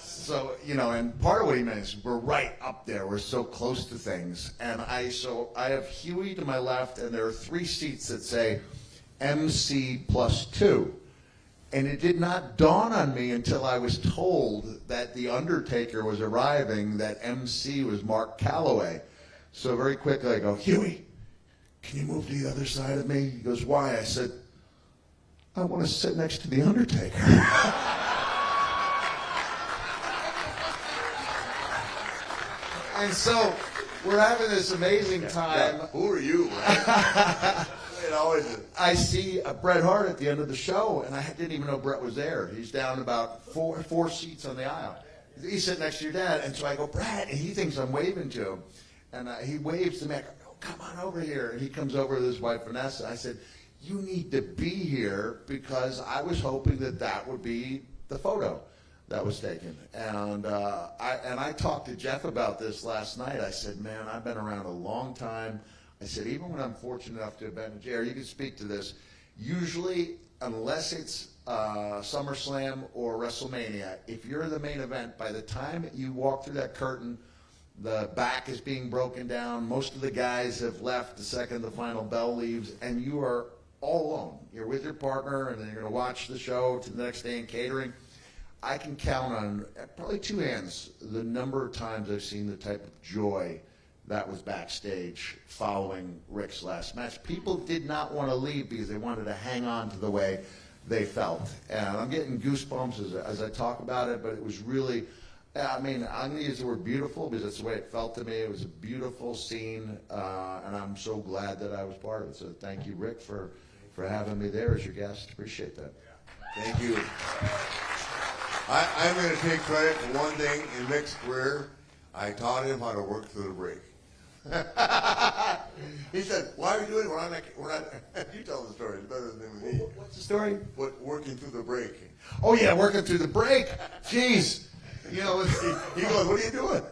So, and part of what he meant is we're right up there. We're so close to things. And I have Huey to my left, and there are 3 seats that say MC +2. And it did not dawn on me until I was told that The Undertaker was arriving, that MC was Mark Calloway. So very quickly I go, "Huey, can you move to the other side of me?" He goes, "Why?" I said, "I want to sit next to The Undertaker." And so we're having this amazing time. Yeah. Who are you, man? It always is. I see Bret Hart at the end of the show, and I didn't even know Bret was there. He's down about four seats on the aisle. He's sitting next to your dad, and so I go, "Bret," and he thinks I'm waving to him. And he waves to me. I go, "Oh, come on over here." And he comes over with his wife, Vanessa. I said, "You need to be here," because I was hoping that would be the photo that was taken. And I talked to Jeff about this last night. I said, "Man, I've been around a long time." I said, even when I'm fortunate enough to have been, Jerry, you can speak to this, usually, unless it's SummerSlam or WrestleMania, if you're the main event, by the time you walk through that curtain, the back is being broken down. Most of the guys have left the second the final bell leaves, and you are all alone. You're with your partner, and then you're going to watch the show to the next day in catering. I can count on probably 2 hands the number of times I've seen the type of joy that was backstage following Ric's last match. People did not want to leave because they wanted to hang on to the way they felt. And I'm getting goosebumps as I talk about it, but it was really, I'm going to use the word beautiful because that's the way it felt to me. It was a beautiful scene, and I'm so glad that I was part of it. So thank you, Ric, for having me there as your guest. Appreciate that. Thank you. I'm going to take credit for one thing in Ric's career. I taught him how to work through the break. He said, "Why are you doing it? We're not." You tell the story. It's better than me. What's the story? Working through the break. Oh, yeah, working through the break. Jeez. He goes, "What are you doing?"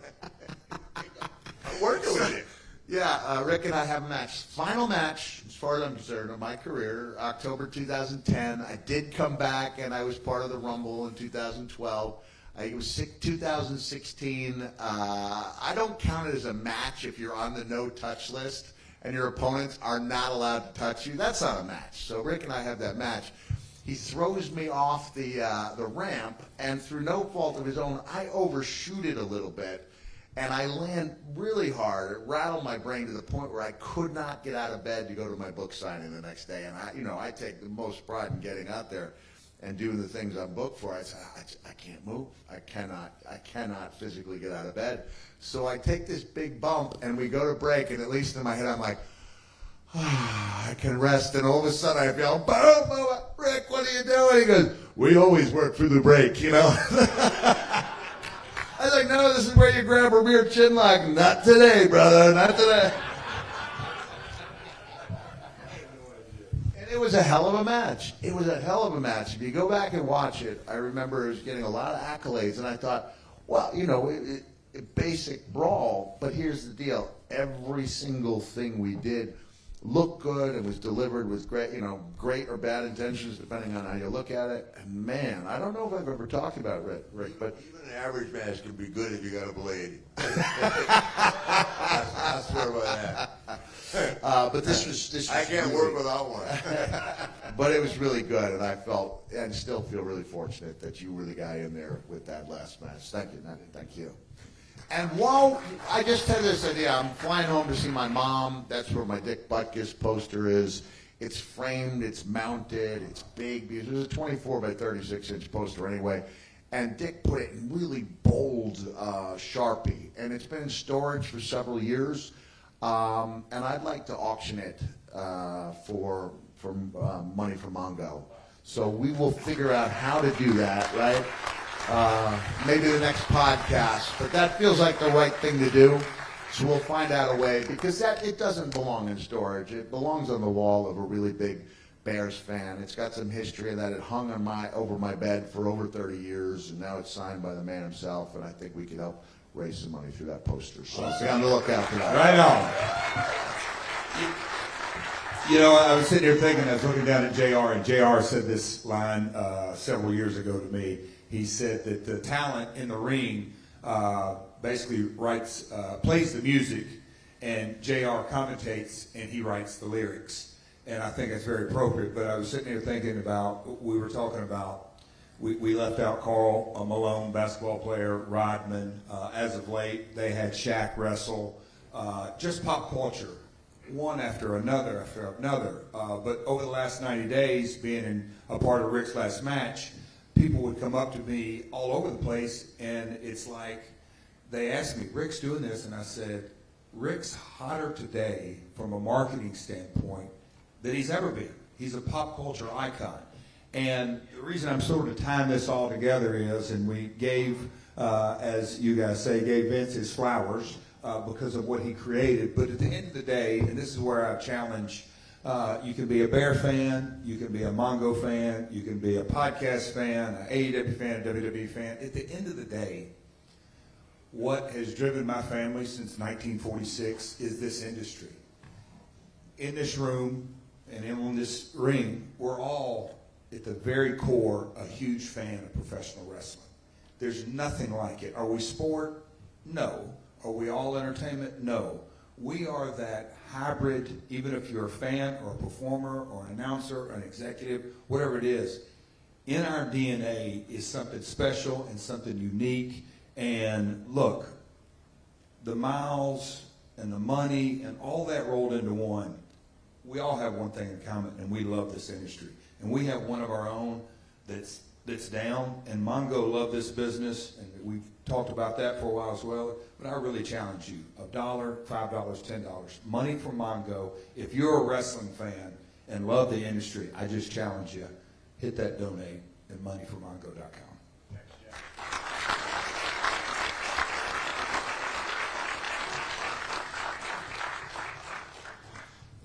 working with you. Yeah, Rick and I have a match. Final match, as far as I'm concerned, of my career, October 2010. I did come back, and I was part of the Rumble in 2012. It was 2016. I don't count it as a match if you're on the no-touch list and your opponents are not allowed to touch you. That's not a match. So Rick and I have that match. He throws me off the ramp, and through no fault of his own, I overshoot it a little bit. And I land really hard. It rattled my brain to the point where I could not get out of bed to go to my book signing the next day. And I take the most pride in getting out there and doing the things I'm booked for. I said, I can't move. I cannot physically get out of bed. So I take this big bump, and we go to break. And at least in my head, I'm like, I can rest. And all of a sudden, I feel, boom, boom, Rick, what are you doing? He goes, we always work through the break, you know. I was like, no, this is where you grab a rear chin lock. Not today, brother, not today. And it was a hell of a match. It was a hell of a match. If you go back and watch it, I remember it was getting a lot of accolades, and I thought, well, basic brawl, but here's the deal. Every single thing we did looked good and was delivered with great, great or bad intentions, depending on how you look at it. And man, I don't know if I've ever talked about Rick, but Even an average match can be good if you got a blade. I swear by that. but this was I can't really, work without one. But it was really good, and I felt and still feel really fortunate that you were the guy in there with that last match. Thank you, Nugget. Thank you. And while I just had this idea, I'm flying home to see my mom. That's where my Dick Butkus poster is. It's framed, it's mounted, it's big, because it was a 24 by 36 inch poster anyway. And Dick put it in really bold Sharpie. And it's been in storage for several years. And I'd like to auction it for money for Mongo. So we will figure out how to do that, right? Maybe the next podcast, but that feels like the right thing to do. So we'll find out a way, because it doesn't belong in storage. It belongs on the wall of a really big Bears fan. It's got some history in that it hung on over my bed for over 30 years, and now it's signed by the man himself. And I think we can help raise some money through that poster. So be on the lookout for that. Right on. I was sitting here thinking, I was looking down at JR, and JR said this line several years ago to me. He said that the talent in the ring basically plays the music, and JR commentates, and he writes the lyrics. And I think that's very appropriate. But I was sitting here thinking about, we were talking about, we left out Karl Malone, basketball player, Rodman. As of late, they had Shaq wrestle. Just pop culture, one after another after another. But over the last 90 days, being a part of Rick's last match, people would come up to me all over the place, and it's like they asked me, Rick's doing this, and I said, Rick's hotter today from a marketing standpoint than he's ever been. He's a pop culture icon. And the reason I'm sort of tying this all together is, and we gave, as you guys say, gave Vince his flowers because of what he created. But at the end of the day, and this is where I challenge, you can be a Bear fan, you can be a Mongo fan, you can be a podcast fan, an AEW fan, a WWE fan. At the end of the day, what has driven my family since 1946 is this industry. In this room and in this ring, we're all, at the very core, a huge fan of professional wrestling. There's nothing like it. Are we sport? No. Are we all entertainment? No. We are that hybrid, even if you're a fan or a performer or an announcer or an executive, whatever it is. In our DNA is something special and something unique. And look, the miles and the money and all that rolled into one, we all have one thing in common, and we love this industry. And we have one of our own that's down, and Mongo love this business, and we've talked about that for a while as well. But I really challenge you, $1, $5, $10, money from Mongo. If you're a wrestling fan and love the industry, I just challenge you, hit that donate at moneyformongo.com.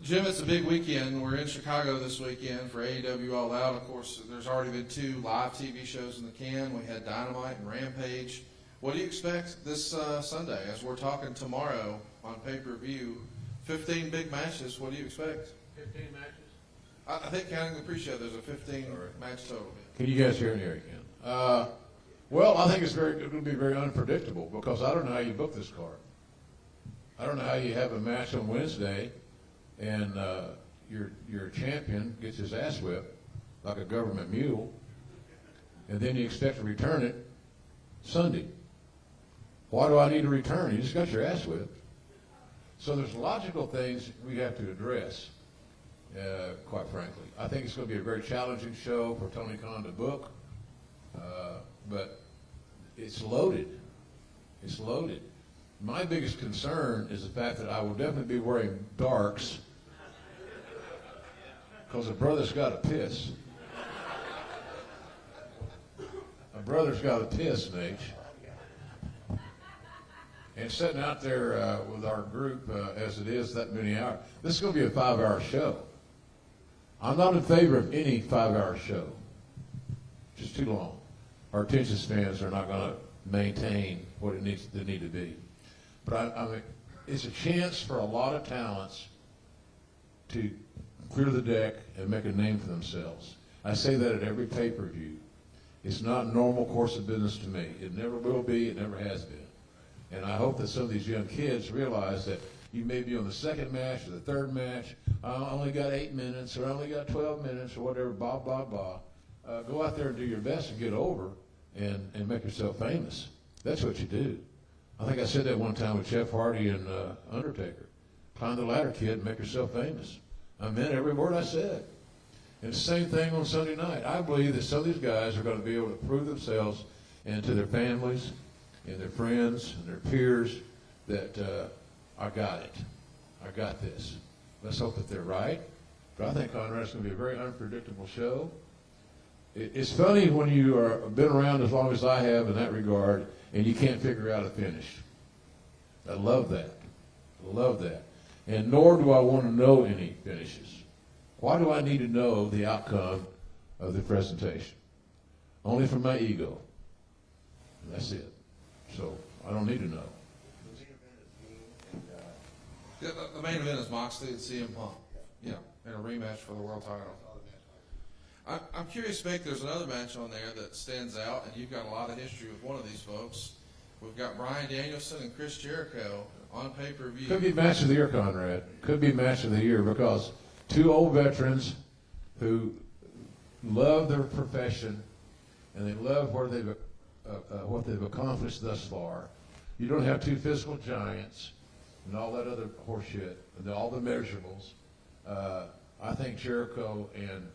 Jim, it's a big weekend. We're in Chicago this weekend for AEW All Out. Of course, there's already been 2 live TV shows in the can. We had Dynamite and Rampage. What do you expect this Sunday as we're talking tomorrow on pay-per-view. 15 big matches. What do you expect? 15 matches? I think counting the pre-show, there's a 15-match total. Can you guys hear me here again? Well, I think it's going to be very unpredictable because I don't know how you book this card. I don't know how you have a match on Wednesday and your champion gets his ass whipped like a government mule, and then you expect to return it Sunday. Why do I need to return? You just got your ass whipped. So there's logical things we have to address, quite frankly. I think it's going to be a very challenging show for Tony Khan to book, but it's loaded. It's loaded. My biggest concern is the fact that I will definitely be wearing darks because a brother's got to piss. A brother's got to piss, Nate. And sitting out there with our group as it is that many hours, this is going to be a 5-hour show. I'm not in favor of any 5-hour show. Just too long. Our attention spans are not going to maintain what they need to be. But I mean, it's a chance for a lot of talents to clear the deck and make a name for themselves. I say that at every pay-per-view. It's not normal course of business to me. It never will be. It never has been. And I hope that some of these young kids realize that you may be on the second match or the third match. I only got 8 minutes or I only got 12 minutes or whatever, blah, blah, blah. Go out there and do your best and get over and make yourself famous. That's what you do. I think I said that one time with Jeff Hardy and Undertaker. Climb the ladder, kid, and make yourself famous. I meant every word I said. And the same thing on Sunday night. I believe that some of these guys are going to be able to prove themselves and to their families and their friends and their peers that I got it. I got this. Let's hope that they're right. But I think Conrad's going to be a very unpredictable show. It's funny when you are been around as long as I have in that regard and you can't figure out a finish. I love that. I love that. And nor do I want to know any finishes. Why do I need to know the outcome of the presentation? Only for my ego. And that's it. So I don't need to know. The main event is Moxley and CM Punk. Yeah, in a rematch for the world title. I'm curious, Mick, there's another match on there that stands out, and you've got a lot of history with one of these folks. We've got Bryan Danielson and Chris Jericho on pay-per-view. Could be match of the year, Conrad. Could be match of the year because two old veterans who love their profession and they love where what they've accomplished thus far. You don't have two physical giants and all that other horseshit and all the measurables. I think Jericho and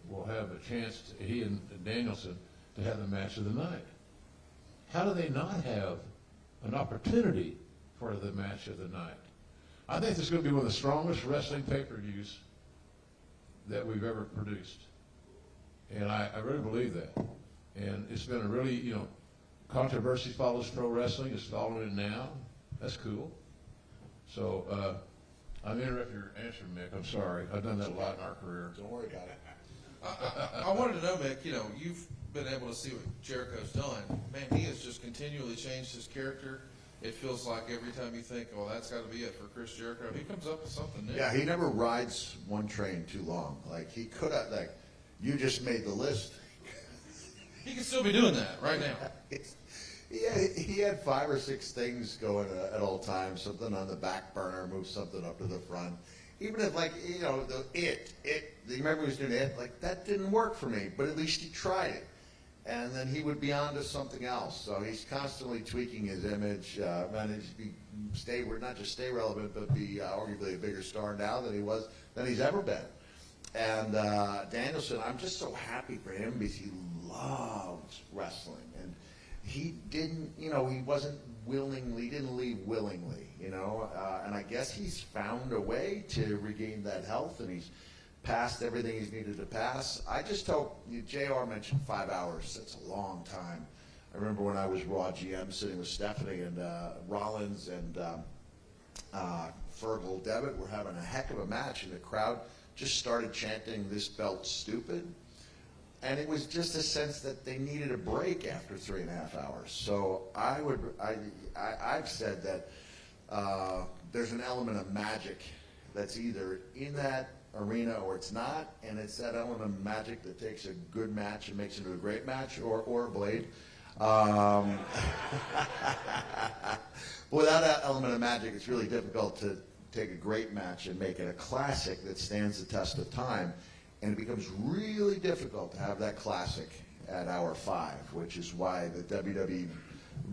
will have a chance, he and Danielson, to have the match of the night. How do they not have an opportunity for the match of the night? I think this is going to be one of the strongest wrestling pay-per-views that we've ever produced. And I really believe that. And it's been a really, controversy follows pro wrestling. It's following it now. That's cool. So I'm interrupting your answer, Mick. I'm sorry. I've done that a lot in our career. Don't worry about it. I wanted to know, Mick, you've been able to see what Jericho's done. Man, he has just continually changed his character. It feels like every time you think, oh, that's got to be it for Chris Jericho, he comes up with something new. Yeah, he never rides one train too long. Like, he could have, you just made the list. He could still be doing that right now. He had 5 or 6 things going at all times, something on the back burner, move something up to the front. Even if, you remember he was doing it? That didn't work for me, but at least he tried it. And then he would be on to something else. So he's constantly tweaking his image, managed to not just stay relevant, but be arguably a bigger star now than he's ever been. And Danielson, I'm just so happy for him because he loves wrestling. And he didn't, he didn't leave willingly, and I guess he's found a way to regain that health, and he's passed everything he's needed to pass. I just hope, JR mentioned 5 hours. That's a long time. I remember when I was Raw GM sitting with Stephanie and Rollins and Fergal Devitt were having a heck of a match, and the crowd just started chanting, "This belt's stupid." And it was just a sense that they needed a break after 3.5 hours. So I've said that there's an element of magic that's either in that arena or it's not, and it's that element of magic that takes a good match and makes it into a great match, or a blade. Without that element of magic, it's really difficult to take a great match and make it a classic that stands the test of time. And it becomes really difficult to have that classic at hour 5, which is why the WWE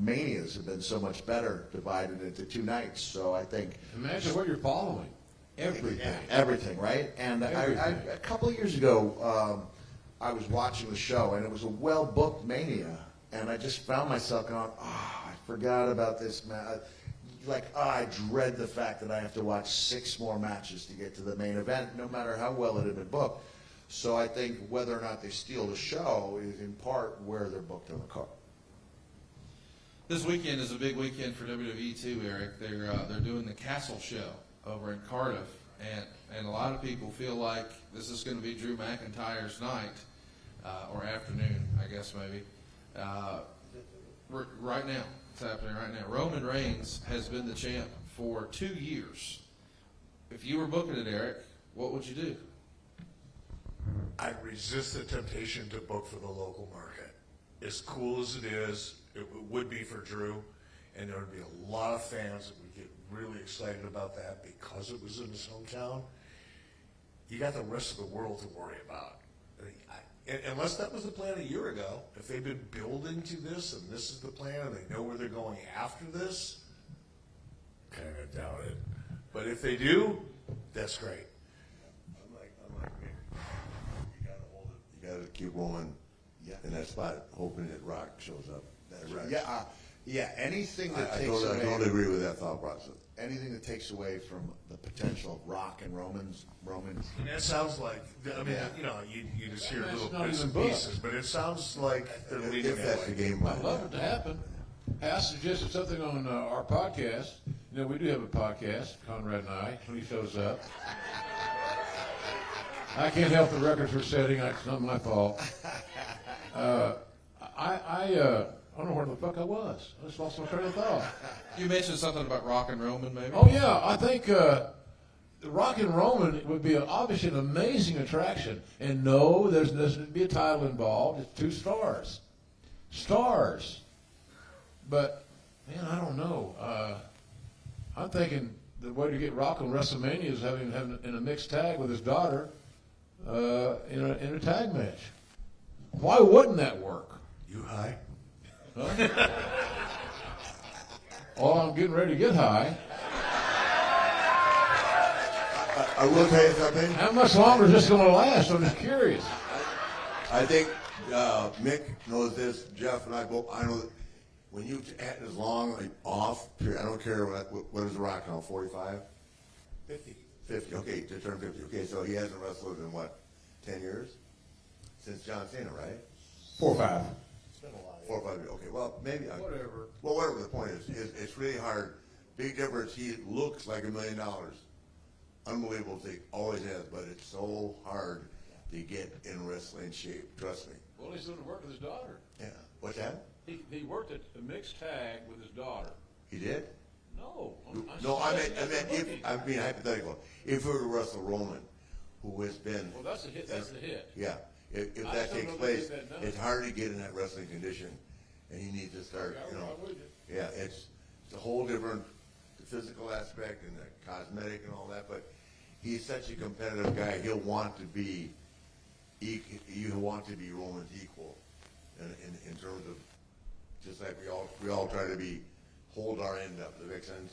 Manias have been so much better divided into 2 nights. So I think... Imagine what you're following. Everything. Everything, right? And a couple of years ago, I was watching the show, and it was a well-booked Mania. And I just found myself going, I forgot about this match. I dread the fact that I have to watch 6 more matches to get to the main event, no matter how well it had been booked. So I think whether or not they steal the show is in part where they're booked on the card. This weekend is a big weekend for WWE too, Eric. They're doing the Castle Show over in Cardiff, and a lot of people feel like this is going to be Drew McIntyre's night or afternoon, I guess maybe. Right now, it's happening right now. Roman Reigns has been the champ for 2 years. If you were booking it, Eric, what would you do? I resist the temptation to book for the local market. As cool as it is, it would be for Drew, and there would be a lot of fans that would get really excited about that because it was in his hometown. You got the rest of the world to worry about. Unless that was the plan a year ago, if they've been building to this and this is the plan and they know where they're going after this, kind of doubt it. But if they do, that's great. Unlike me, you gotta hold it. You gotta keep rolling in that spot, hoping that Rock shows up. That's right. Yeah. Anything that I takes totally, away. I totally agree with that thought process. Anything that takes away from the potential of Rock and Romans. And that sounds like, you just hear That's little not bits even and booked. pieces, but it sounds like they're leading If that that's the way. game I'd plan. love it to happen. I suggested something on our podcast. We do have a podcast, Conrad and I, when he shows up. I can't help the records we're setting. It's not my fault. I don't know where the fuck I was. I just lost my train of thought. You mentioned something about Rock and Roman, maybe? Oh, yeah. I think Rock and Roman would be obviously an amazing attraction. And no, there doesn't be a title involved. It's 2 stars. Stars. But, man, I don't know. I'm thinking the way to get Rock on WrestleMania is having him in a mixed tag with his daughter in a tag match. Why wouldn't that work? You high? Huh? Oh, I'm getting ready to get high. I will tell you something. How much longer is this going to last? I'm just curious. I think Mick knows this. Jeff and I both. I know that when you act as long off, I don't care what is the Rock now, 45? 50. 50. Okay, to turn 50. Okay, so he hasn't wrestled in what, 10 years? Since John Cena, right? 4 or 5. 4 or 5 years. Okay, well, maybe. Whatever. Well, whatever the point is, it's really hard. Big difference. He looks like $1 million. Unbelievable thing. Always has, but it's so hard to get in wrestling shape. Trust me. Well, he's doing work with his daughter. Yeah. What's that? He worked at a mixed tag with his daughter. He did? No. No, I mean hypothetical. If we were to wrestle Roman, who has been. Well, that's a hit. That's a hit. Yeah. If I that still takes don't place, think that it's hard to get in that wrestling condition, and you need to start. Okay, I'm with you. Yeah, it's a whole different physical aspect and the cosmetic and all that. But he's such a competitive guy. He'll want to be. You want to be Roman's equal, in terms of just like we all try to hold our end up. Does that make sense?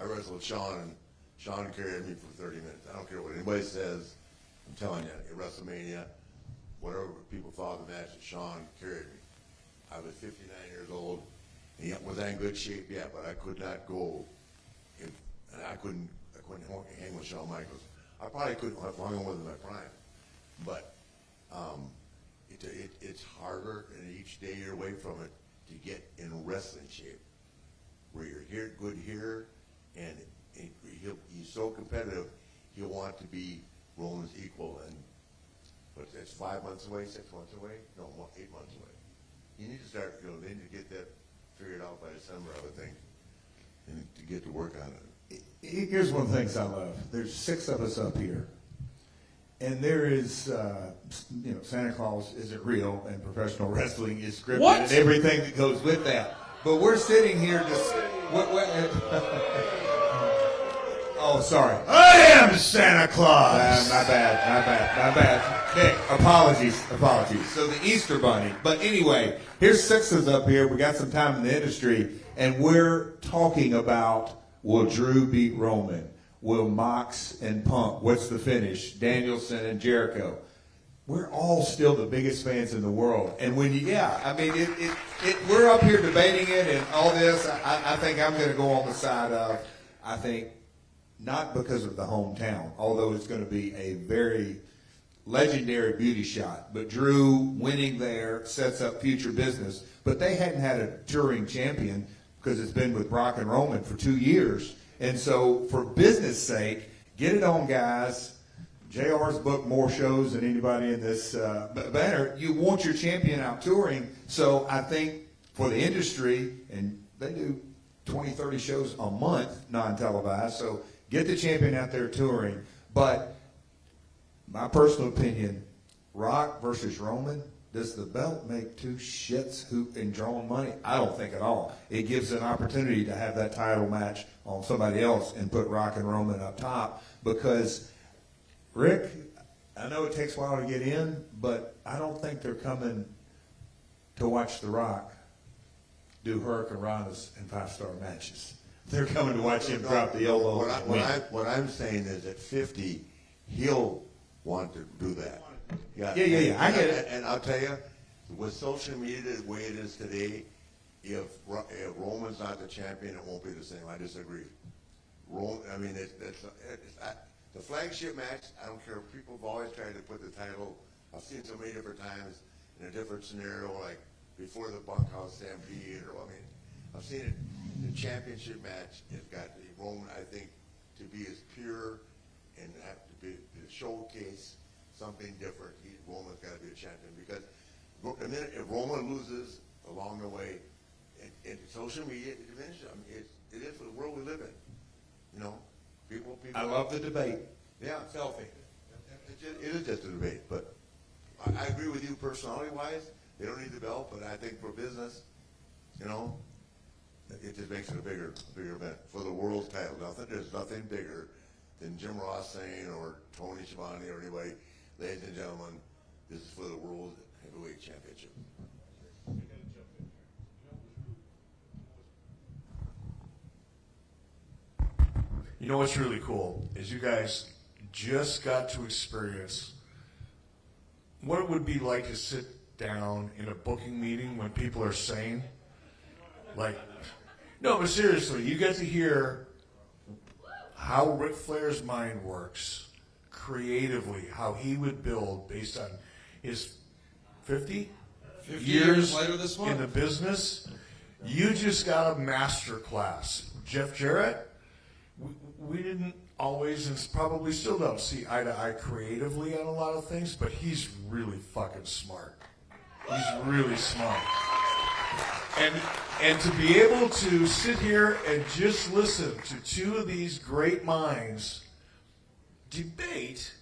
I wrestled Sean, and Sean carried me for 30 minutes. I don't care what anybody says. I'm telling you, at WrestleMania, whatever people thought of the match, Sean carried me. I was 59 years old. He wasn't in good shape yet, but I could not go. And I couldn't hang with Shawn Michaels. I probably couldn't have hung with him in my prime. But it's harder, and each day you're away from it, to get in wrestling shape, where you're good here, and he's so competitive, he'll want to be Roman's equal, and but it's 5 months away, 6 months away, no, 8 months away. You need to start, they need to get that figured out by December, I would think, and to get to work on it. Here's one of the things I love. There's 6 of us up here, and there is, Santa Claus isn't real, and professional wrestling is scripted, What? and everything that goes with that. But we're sitting here just. Oh, sorry. I am Santa Claus. My bad. Nick, apologies. So the Easter Bunny. But anyway, here's 6 up here. We got some time in the industry, and we're talking about, will Drew beat Roman? Will Mox and Punk? What's the finish? Danielson and Jericho. We're all still the biggest fans in the world. And when we're up here debating it and all this, I think I'm going to go on the side of, I think, not because of the hometown, although it's going to be a very legendary beauty shot. But Drew winning there sets up future business. But they hadn't had a touring champion because it's been with Brock and Roman for 2 years. And so for business sake, get it on, guys. JR's booked more shows than anybody in this banner. You want your champion out touring. So I think for the industry, and they do 20, 30 shows a month, non-televised, so get the champion out there touring. But my personal opinion, Rock versus Roman, does the belt make 2 shits in drawing money? I don't think at all. It gives an opportunity to have that title match on somebody else and put Rock and Roman up top, because Rick, I know it takes a while to get in, but I don't think they're coming to watch The Rock do Hurricane Ranas in 5-star matches. They're coming to watch him drop the elbow. What I'm saying is at 50, he'll want to do that. Yeah. I get it. And I'll tell you, with social media the way it is today, if Roman's not the champion, it won't be the same. I disagree. The flagship match, I don't care. People have always tried to put the title. I've seen so many different times in a different scenario, like before the bunkhouse stampede, I've seen it. The championship match has got Roman, I think, to be as pure and have to be to showcase something different. Roman's got to be a champion, because the minute if Roman loses along the way, in social media, it diminishes. It is for the world we live in. People. I love the debate. Yeah, it's healthy. It is just a debate, but I agree with you personality-wise. They don't need the belt, but I think for business, it just makes it a bigger event for the world title. There's nothing bigger than Jim Ross saying, or Tony Schiavone, or anybody, ladies and gentlemen, this is for the World Heavyweight Championship. You know what's really cool is you guys just got to experience what it would be like to sit down in a booking meeting when people are sane. No, but seriously, you get to hear how Ric Flair's mind works creatively, how he would build based on his 50 years later this month in the business. You just got a master class. Jeff Jarrett, we didn't always, and probably still don't, see eye to eye creatively on a lot of things, but he's really fucking smart. He's really smart. And to be able to sit here and just listen to 2 of these great minds debate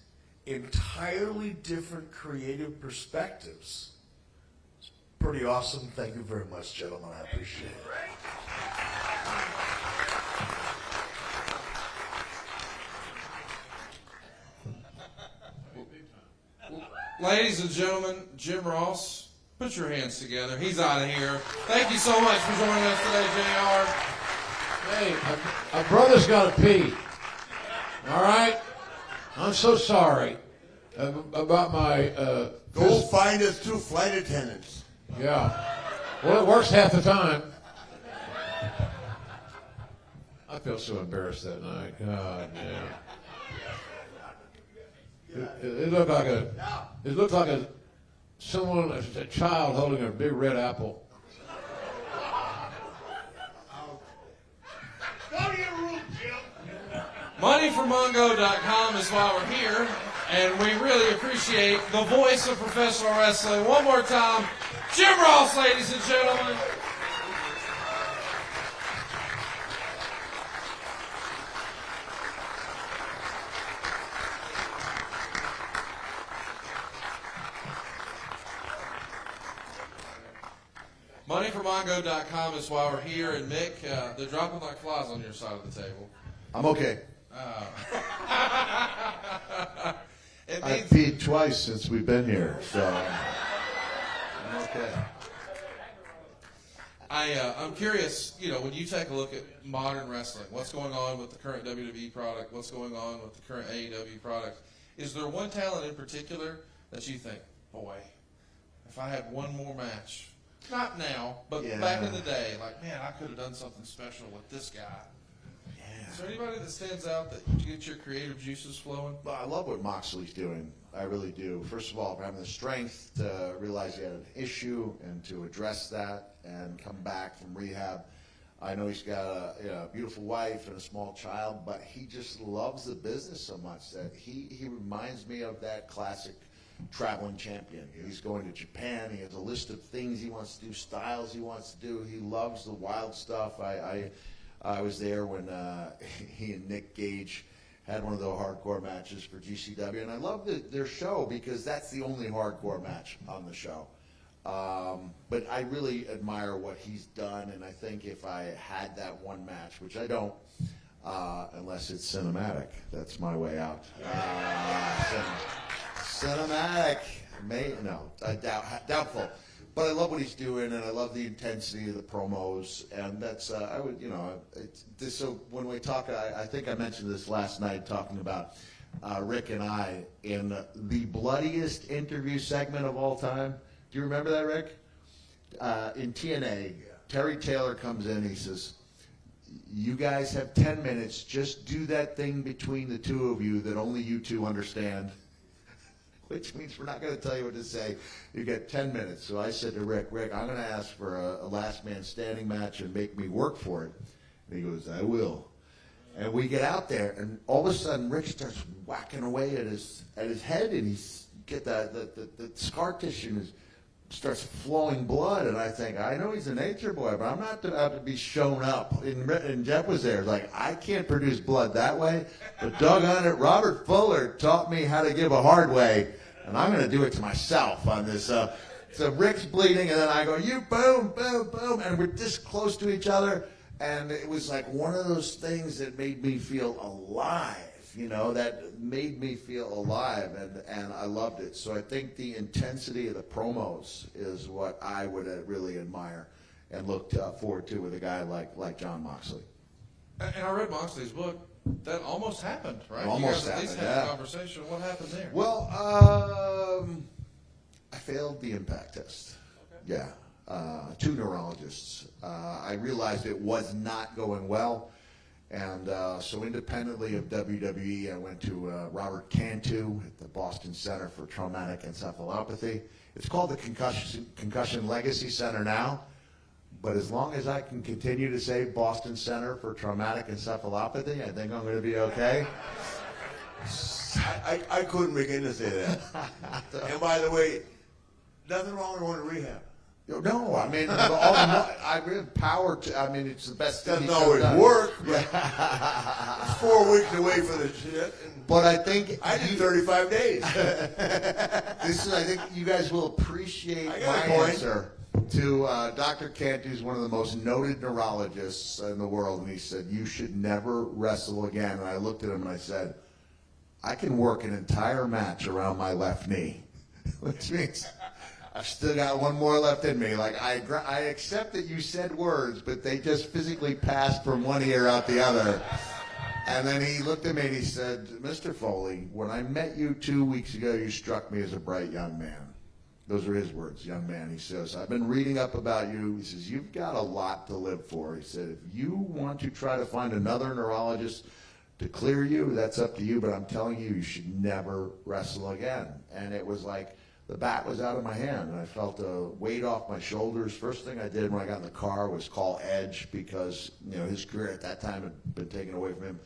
entirely different creative perspectives, it's pretty awesome. Thank you very much, gentlemen. I appreciate it. Ladies and gentlemen, Jim Ross, put your hands together. He's out of here. Thank you so much for joining us today, JR. Hey, my brother's got to pee. All right? I'm so sorry about my... Go find us 2 flight attendants. Yeah. Well, it works half the time. I felt so embarrassed that night. God damn. It looked like a child holding a big red apple. MoneyForMongo.com is why we're here. And we really appreciate the voice of professional wrestling. One more time, Jim Ross, ladies and gentlemen. MoneyForMongo.com is why we're here. And Mick, they're dropping like flies on your side of the table. I'm okay. It I've means peed twice since we've been here, so I'm okay. I'm curious, when you take a look at modern wrestling, what's going on with the current WWE product, what's going on with the current AEW product, is there one talent in particular that you think, boy, if I had one more match, not now, but back in the day, like, man, I could have done something special with this guy. Yeah. Is there anybody that stands out that you get your creative juices flowing? Well, I love what Moxley's doing. I really do. First of all, having the strength to realize he had an issue and to address that and come back from rehab. I know he's got a beautiful wife and a small child, but he just loves the business so much that he reminds me of that classic traveling champion. He's going to Japan. He has a list of things he wants to do, styles he wants to do. He loves the wild stuff. I was there when he and Nick Gage had one of the hardcore matches for GCW, and I love their show because that's the only hardcore match on the show. But I really admire what he's done, and I think if I had that one match, which I don't, unless it's cinematic, that's my way out. Cinematic, doubtful. But I love what he's doing, and I love the intensity of the promos, and that's so when we talk, I think I mentioned this last night talking about Rick and I in the bloodiest interview segment of all time. Do you remember that, Rick? In TNA, Terry Taylor comes in, he says, "You guys have 10 minutes, just do that thing between the two of you that only you two understand." Which means we're not going to tell you what to say. You get 10 minutes. So I said to Rick, I'm going to ask for a last man standing match and make me work for it. And he goes, I will. And we get out there, and all of a sudden Rick starts whacking away at his head, and he's get the scar tissue and starts flowing blood. And I think, I know he's a nature boy, but I'm not about to be shown up. And Jeff was there, like, I can't produce blood that way, but doggone it, Robert Fuller taught me how to give a hard way, and I'm going to do it to myself on this. So Rick's bleeding, and then I go, you boom, boom, boom, and we're this close to each other, and it was like one of those things that made me feel alive. That made me feel alive, and I loved it. So I think the intensity of the promos is what I would really admire and look forward to with a guy like Jon Moxley. And I read Moxley's book. That almost happened, right? Almost you guys at least happened, had a conversation. What happened there? Well, I failed the impact test. Okay. Yeah. 2 neurologists. I realized it was not going well. And so independently of WWE, I went to Robert Cantu at the Boston Center for Traumatic Encephalopathy. It's called the Concussion Legacy Center now, but as long as I can continue to say Boston Center for Traumatic Encephalopathy, I think I'm going to be okay. I couldn't begin to say that. And by the way, nothing wrong with going to rehab. No, I mean, I really power to. I mean, it's the best thing. Doesn't always work. But it's 4 weeks away from the shit. But I think I did 35 days. I think you guys will appreciate my answer to Dr. Cantu, who's one of the most noted neurologists in the world, and he said, "You should never wrestle again." And I looked at him and I said, "I can work an entire match around my left knee," which means I've still got one more left in me. Like, I accept that you said words, but they just physically passed from one ear out the other. And then he looked at me and he said, "Mr. Foley, when I met you 2 weeks ago, you struck me as a bright young man." Those are his words, young man. He says, "I've been reading up about you." He says, "You've got a lot to live for." He said, "If you want to try to find another neurologist to clear you, that's up to you, but I'm telling you, you should never wrestle again." And it was like, the bat was out of my hand, and I felt a weight off my shoulders. First thing I did when I got in the car was call Edge, because his career at that time had been taken away from him.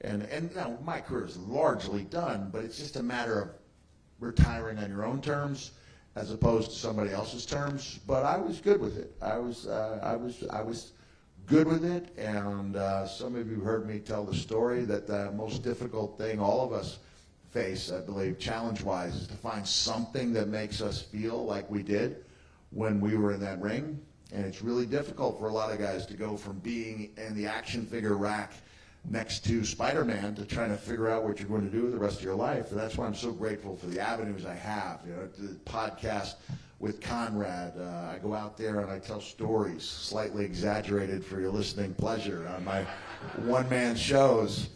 And now my career is largely done, but it's just a matter of retiring on your own terms as opposed to somebody else's terms. But I was good with it. I was good with it, and some of you heard me tell the story that the most difficult thing all of us face, I believe, challenge-wise, is to find something that makes us feel like we did when we were in that ring. And it's really difficult for a lot of guys to go from being in the action figure rack next to Spider-Man to trying to figure out what you're going to do with the rest of your life. And that's why I'm so grateful for the avenues I have. You know, the podcast with Conrad, I go out there and I tell stories, slightly exaggerated for your listening pleasure, on my one-man shows.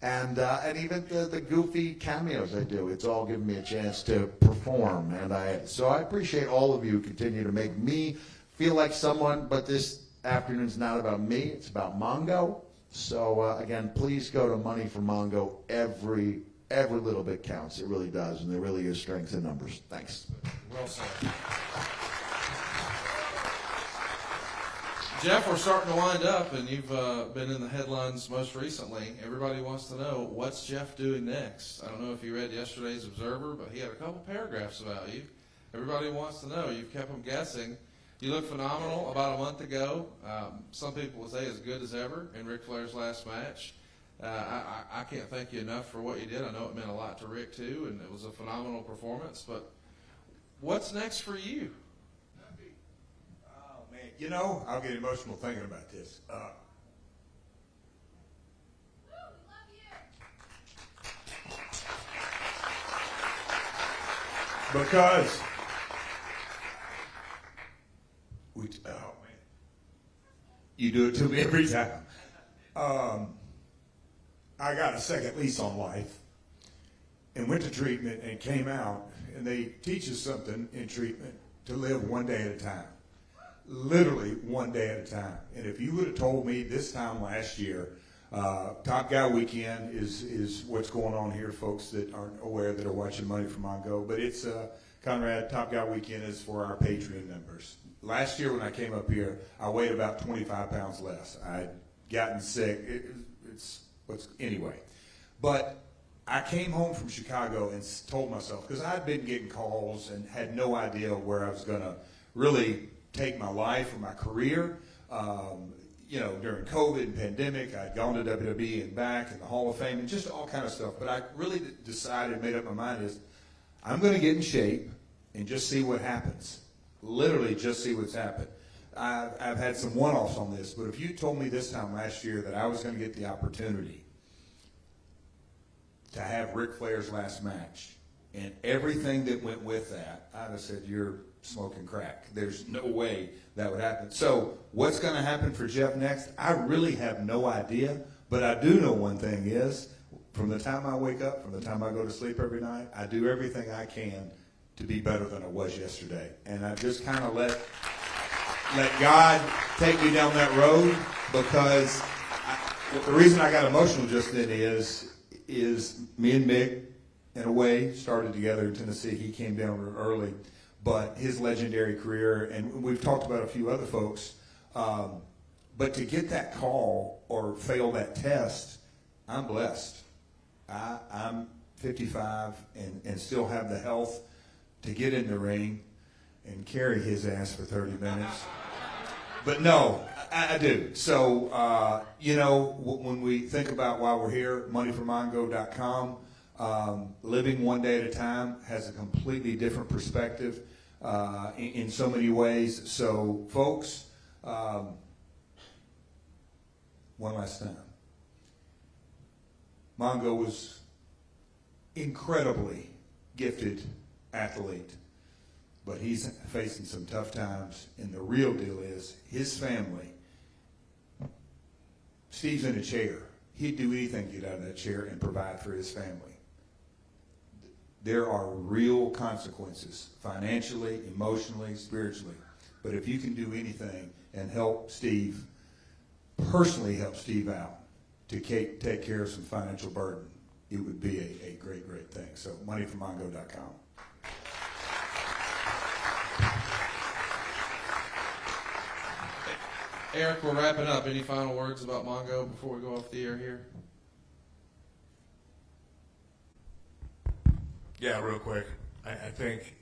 And even the goofy cameos I do, it's all given me a chance to perform. And so I appreciate all of you who continue to make me feel like someone, but this afternoon's not about me, it's about Mongo. So again, please go to Money for Mongo. Every little bit counts. It really does, and there really is strength in numbers. Thanks. Well said. Jeff, we're starting to wind up, and you've been in the headlines most recently. Everybody wants to know, what's Jeff doing next? I don't know if you read yesterday's Observer, but he had a couple paragraphs about you. Everybody wants to know. You've kept them guessing. You look phenomenal about a month ago. Some people would say as good as ever in Ric Flair's last match. I can't thank you enough for what you did. I know it meant a lot to Rick, too, and it was a phenomenal performance. But what's next for you? Oh, man. You know, I'll get emotional thinking about this. Because oh man, you do it to me every time. I got a second lease on life and went to treatment and came out, and they teach us something in treatment to live one day at a time. Literally one day at a time. And if you would have told me this time last year, Top Guy Weekend is what's going on here, folks that aren't aware that are watching Money for Mongo, but it's Conrad, Top Guy Weekend is for our Patreon members. Last year when I came up here, I weighed about 25 pounds less. I'd gotten sick. Anyway. But I came home from Chicago and told myself, because I'd been getting calls and had no idea where I was going to really take my life or my career. During COVID and pandemic, I'd gone to WWE and back and the Hall of Fame and just all kind of stuff. But I really decided, made up my mind, is I'm going to get in shape and just see what happens. Literally just see what's happened. I've had some one-offs on this, but if you told me this time last year that I was going to get the opportunity to have Ric Flair's last match and everything that went with that, I'd have said, you're smoking crack. There's no way that would happen. So what's going to happen for Jeff next? I really have no idea, but I do know one thing is, from the time I wake up, from the time I go to sleep every night, I do everything I can to be better than I was yesterday. And I just kind of let God take me down that road, because the reason I got emotional just then is me and Mick, in a way, started together in Tennessee. He came down early, but his legendary career, and we've talked about a few other folks, but to get that call or fail that test, I'm blessed. I'm 55 and still have the health to get in the ring and carry his ass for 30 minutes. But no, I do. So, when we think about why we're here, moneyformongo.com, living one day at a time has a completely different perspective in so many ways. So, folks, one last time. Mongo was incredibly gifted athlete, but he's facing some tough times, and the real deal is his family. Steve's in a chair. He'd do anything to get out of that chair and provide for his family. There are real consequences, financially, emotionally, spiritually. But if you can do anything and help Steve, personally help Steve out to take care of some financial burden, it would be a great, great thing. So moneyformongo.com. Eric, we're wrapping up. Any final words about Mongo before we go off the air here? Yeah, real quick. I think,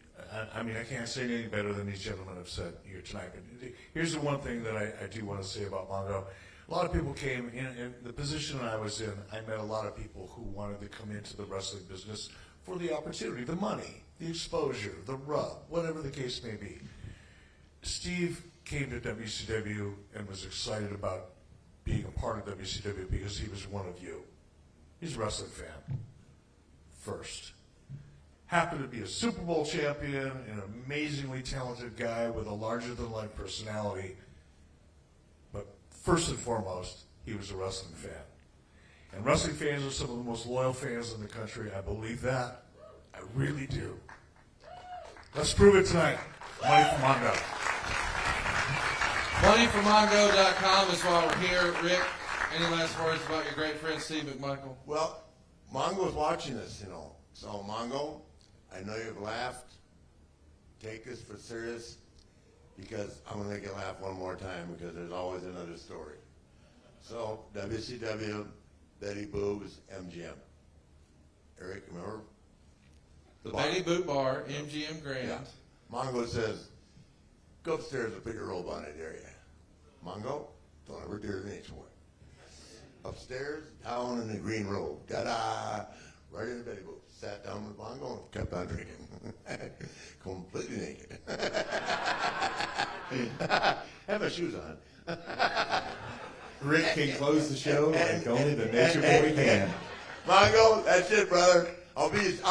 I mean, I can't say anything better than these gentlemen have said here tonight. But here's the one thing that I do want to say about Mongo. A lot of people came in the position I was in. I met a lot of people who wanted to come into the wrestling business for the opportunity, the money, the exposure, the rub, whatever the case may be. Steve came to WCW and was excited about being a part of WCW because he was one of you. He's a wrestling fan first. Happened to be a Super Bowl champion, an amazingly talented guy with a larger-than-life personality. But first and foremost, he was a wrestling fan. And wrestling fans are some of the most loyal fans in the country. I believe that. I really do. Let's prove it tonight. Money for Mongo. MoneyForMongo.com is why we're here. Rick, any last words about your great friend Steve McMichael? Well, Mongo's watching this, you know. So, Mongo, I know you've laughed. Take this for serious because I'm going to make you laugh one more time because there's always another story. So, WCW, Betty Boob's, MGM. Eric, remember? The bar. Betty Boot Bar, MGM Grand. Yeah. Mongo says, go upstairs and put your robe on that area. Mongo, don't ever do the next one. Upstairs, down in the green robe. Ta-da! Right in the Betty Boot. Sat down with Mongo and kept on drinking. Completely naked. Have my shoes on. Rick can close the show like only the Nature Boy can. Mongo, that's it, brother. I'll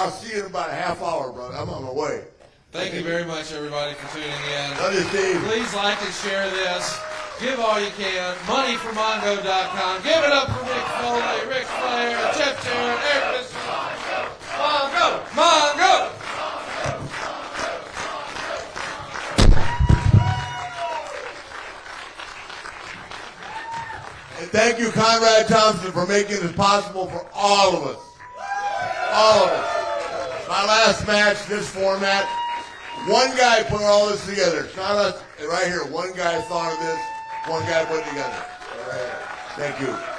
see you in about a half hour, brother. I'm on my way. Thank you very much, everybody, for tuning in. Love you, Steve. Please like and share this. Give all you can. MoneyForMongo.com. Give it up for Mick Foley, Ric Flair, Jeff Jarrett, Eric Bischoff. Mongo! Mongo! And thank you, Conrad Thompson, for making this possible for all of us. All of us. My last match, this format, one guy put all this together. It's not us. Right here, one guy thought of this, one guy put it together. Thank you.